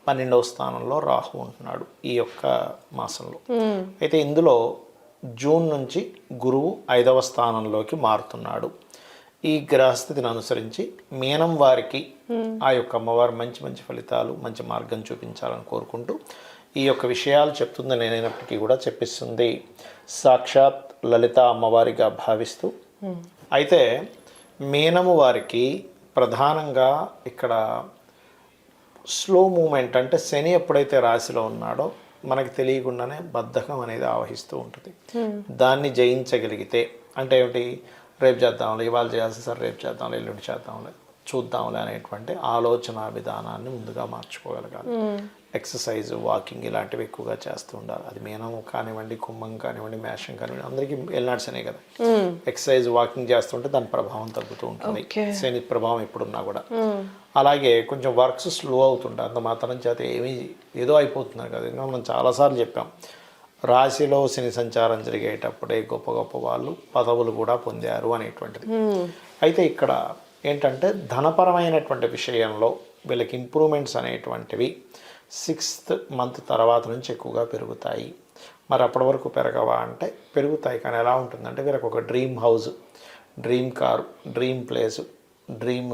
12వ స్థానంలో రాహు ఉంటున్నాడు ఈ యొక్క మాసంలో. అయితే ఇందులో జూన్ నుంచి గురువు 5వ స్థానంలోకి మారుతున్నాడు. ఈ గ్రహస్థితిని అనుసరించి మీనం వారికి ఆ యొక్క అమ్మవారు మంచి మంచి ఫలితాలు, మంచి మార్గం చూపించాలని కోరుకుంటూ ఈ యొక్క విషయాలు చెప్తుంది. నేనైనప్పటికీ కూడా చెప్పిస్తుంది సాక్షాత్ లలిత అమ్మవారిగా భావిస్తూ. అయితే మీనము వారికి ప్రధానంగా ఇక్కడ స్లో మూమెంట్ అంటే శని ఎప్పుడైతే రాశిలో ఉన్నాడో మనకి తెలియకుండానే బద్ధకం అనేది ఆవహిస్తూ ఉంటుంది. దాన్ని జయించగలిగితే అంటే ఏమిటి, రేపు చేద్దాంలే, ఇవాళ చేయాల్సి సార్ రేపు చేద్దాంలే, ఎల్లుండి చేద్దాంలే, చూద్దాంలే అనేటువంటి ఆలోచన విధానాన్ని ముందుగా మార్చుకోగలగాలి. ఎక్సర్సైజ్, వాకింగ్ ఇలాంటివి ఎక్కువగా చేస్తూ ఉండాలి. అది మీనం కానివ్వండి, కుంభం కానివ్వండి, మేషం కానివ్వండి, అందరికీ ఎల్నాడ్సనే కదా. ఎక్సర్సైజ్, వాకింగ్ చేస్తుంటే దాని ప్రభావం తగ్గుతూ ఉంటుంది. శని ప్రభావం ఎప్పుడున్నా కూడా. అలాగే కొంచెం వర్క్స్ స్లో అవుతుంటాయి. అంత మాత్రం చేత ఏదో అయిపోతున్నారు కదా. ఇంకా మనం చాలాసార్లు చెప్పాం, రాశిలో శని సంచారం జరిగేటప్పుడే గొప్ప గొప్ప వాళ్ళు పదవులు కూడా పొందారు అనేటువంటిది. అయితే ఇక్కడ ఏంటంటే ధనపరమైనటువంటి విషయంలో వీళ్ళకి ఇంప్రూవ్మెంట్స్ అనేటువంటివి 6th మంత్ తర్వాత నుంచి ఎక్కువగా పెరుగుతాయి. మరి అప్పటి వరకు పెరగవా అంటే పెరుగుతాయి. కానీ ఎలా ఉంటుందంటే వీళ్ళకి ఒక dream house, dream car, dream place, dream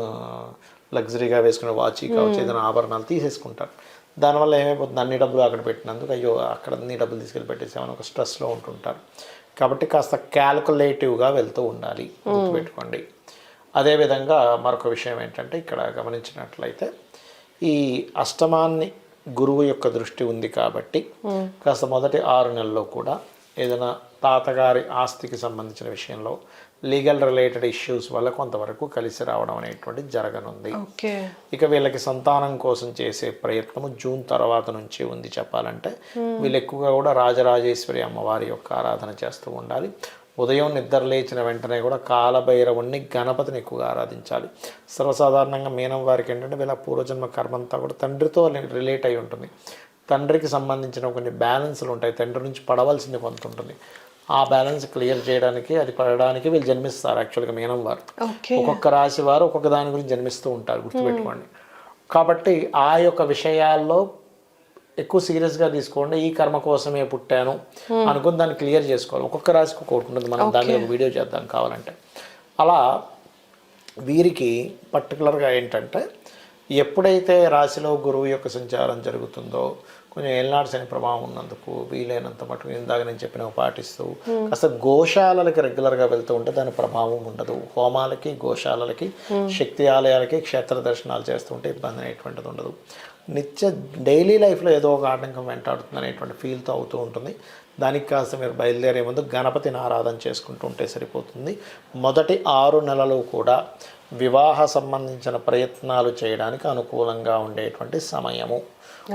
లగ్జరీగా వేసుకునే వాచ్ కావచ్చు, ఏదైనా ఆభరణాలు తీసేసుకుంటారు. దానివల్ల ఏమైపోతుంది, అన్ని డబ్బులు అక్కడ పెట్టినందుకు అయ్యో అక్కడ అన్ని డబ్బులు తీసుకెళ్ళి పెట్టేసామని ఒక స్ట్రెస్లో ఉంటుంటారు. కాబట్టి కాస్త క్యాల్కులేటివ్గా వెళ్తూ ఉండాలి, గుర్తుపెట్టుకోండి. అదేవిధంగా మరొక విషయం ఏంటంటే ఇక్కడ గమనించినట్లయితే ఈ అష్టమాన్ని గురువు యొక్క దృష్టి ఉంది కాబట్టి కాస్త మొదటి 6 నెలల్లో కూడా ఏదైనా తాతగారి ఆస్తికి సంబంధించిన విషయంలో లీగల్ రిలేటెడ్ ఇష్యూస్ వల్ల కొంతవరకు కలిసి రావడం అనేటువంటి జరగనుంది. ఇక వీళ్ళకి సంతానం కోసం చేసే ప్రయత్నము జూన్ తర్వాత నుంచి ఉంది చెప్పాలంటే. వీళ్ళు ఎక్కువగా కూడా రాజరాజేశ్వరి అమ్మవారి యొక్క ఆరాధన చేస్తూ ఉండాలి. ఉదయం నిద్ర లేచిన వెంటనే కూడా కాలభైరవుణ్ణి, గణపతిని ఎక్కువగా ఆరాధించాలి. సర్వసాధారణంగా మీనం వారికి ఏంటంటే వీళ్ళ పూర్వజన్మ కర్మంతా కూడా తండ్రితో రిలేట్ అయి ఉంటుంది. తండ్రికి సంబంధించిన కొన్ని బ్యాలెన్స్లు ఉంటాయి. తండ్రి నుంచి పడవలసింది కొంత ఉంటుంది. ఆ బ్యాలెన్స్ క్లియర్ చేయడానికి, అది పడడానికి వీళ్ళు జన్మిస్తారు. యాక్చువల్గా మీనం వారు ఒక్కొక్క రాశి వారు ఒక్కొక్క దాని గురించి జన్మిస్తూ ఉంటారు, గుర్తుపెట్టుకోండి. కాబట్టి ఆ యొక్క విషయాల్లో ఎక్కువ సీరియస్గా తీసుకోండి. ఈ కర్మ కోసమే పుట్టాను అనుకుని దాన్ని క్లియర్ చేసుకోవాలి. ఒక్కొక్క రాశికి ఒక్కొక్కటి ఉంటుంది. మనం దాన్ని ఒక వీడియో చేద్దాం కావాలంటే. అలా వీరికి పర్టికులర్గా ఏంటంటే ఎప్పుడైతే రాశిలో గురువు యొక్క సంచారం జరుగుతుందో కొంచెం ఏళ్ళనాడు శని ప్రభావం ఉన్నందుకు వీలైనంత మటుకు ఇందాక నేను చెప్పినవి పాటిస్తూ కాస్త గోశాలలకి రెగ్యులర్గా వెళ్తూ ఉంటే దాని ప్రభావం ఉండదు. హోమాలకి, గోశాలలకి, శక్తి ఆలయాలకి క్షేత్ర దర్శనాలు చేస్తూ ఉంటే ఇబ్బంది అనేటువంటిది ఉండదు. నిత్య డైలీ లైఫ్లో ఏదో ఒక ఆటంకం వెంటాడుతుంది అనేటువంటి ఫీల్తో అవుతూ ఉంటుంది. దానికి కాస్త మీరు బయలుదేరే ముందు గణపతిని ఆరాధన చేసుకుంటూ ఉంటే సరిపోతుంది. మొదటి 6 నెలలు కూడా వివాహ సంబంధించిన ప్రయత్నాలు చేయడానికి అనుకూలంగా ఉండేటువంటి సమయము.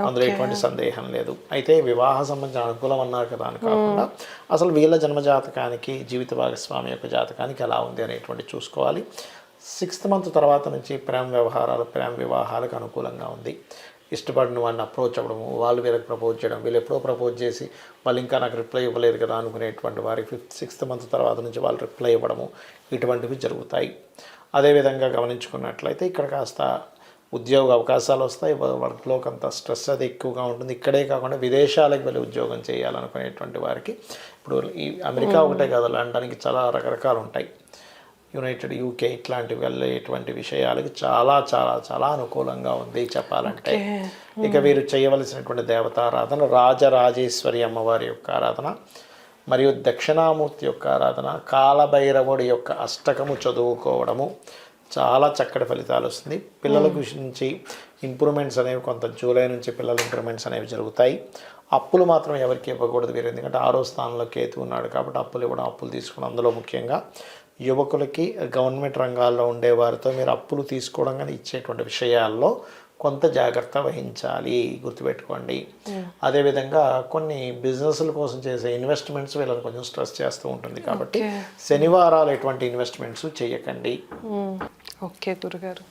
అందులో ఎటువంటి సందేహం లేదు. అయితే వివాహ సంబంధించిన అనుకూలం అన్నారు కదా అని కాకుండా అసలు వీళ్ళ జన్మజాతకానికి జీవిత భాగస్వామి యొక్క జాతకానికి ఎలా ఉంది అనేటువంటి చూసుకోవాలి. 6th మంత్ తర్వాత నుంచి ప్రేమ వివాహాలకు అనుకూలంగా ఉంది. ఇష్టపడిన వాడిని అప్రోచ్ అవ్వడము, వాళ్ళు వీళ్ళకి ప్రపోజ్ చేయడం, వీళ్ళు ఎప్పుడో ప్రపోజ్ చేసి వాళ్ళు ఇంకా నాకు రిప్లై ఇవ్వలేదు కదా అనుకునేటువంటి వారికి 6th మంత్ తర్వాత నుంచి వాళ్ళు రిప్లై ఇవ్వడము ఇటువంటివి జరుగుతాయి. అదేవిధంగా గమనించుకున్నట్లయితే ఇక్కడ కాస్త ఉద్యోగ అవకాశాలు వస్తాయి. వర్క్లో కొంత స్ట్రెస్ అది ఎక్కువగా ఉంటుంది. ఇక్కడే కాకుండా విదేశాలకు వెళ్ళి ఉద్యోగం చేయాలనుకునేటువంటి వారికి ఇప్పుడు ఈ అమెరికా ఒకటే కాదు, లండన్కి చాలా రకరకాలు ఉంటాయి, యునైటెడ్ యూకే ఇట్లాంటివి వెళ్ళేటువంటి విషయాలకి చాలా చాలా చాలా అనుకూలంగా ఉంది చెప్పాలంటే. ఇక వీరు చేయవలసినటువంటి దేవతారాధన రాజరాజేశ్వరి అమ్మవారి యొక్క ఆరాధన మరియు దక్షిణామూర్తి యొక్క ఆరాధన, కాలభైరవుడి యొక్క అష్టకము చదువుకోవడము చాలా చక్కటి ఫలితాలు వస్తుంది. పిల్లల గురించి ఇంప్రూవ్మెంట్స్ అనేవి కొంత జూలై నుంచి పిల్లల ఇంప్రూవ్మెంట్స్ అనేవి జరుగుతాయి. అప్పులు మాత్రం ఎవరికి ఇవ్వకూడదు వీరు, ఎందుకంటే 6వ స్థానంలో కేతు ఉన్నాడు కాబట్టి అప్పులు తీసుకోవడం. అందులో ముఖ్యంగా యువకులకి గవర్నమెంట్ రంగాల్లో ఉండేవారితో మీరు అప్పులు తీసుకోవడం కానీ ఇచ్చేటువంటి విషయాల్లో కొంత జాగ్రత్త వహించాలి, గుర్తుపెట్టుకోండి. అదేవిధంగా కొన్ని బిజినెస్ల కోసం చేసే ఇన్వెస్ట్మెంట్స్ వీళ్ళని కొంచెం స్ట్రెస్ చేస్తూ ఉంటుంది కాబట్టి శనివారాలు ఎటువంటి ఇన్వెస్ట్మెంట్స్ చేయకండి. ఓకే గురుగారు.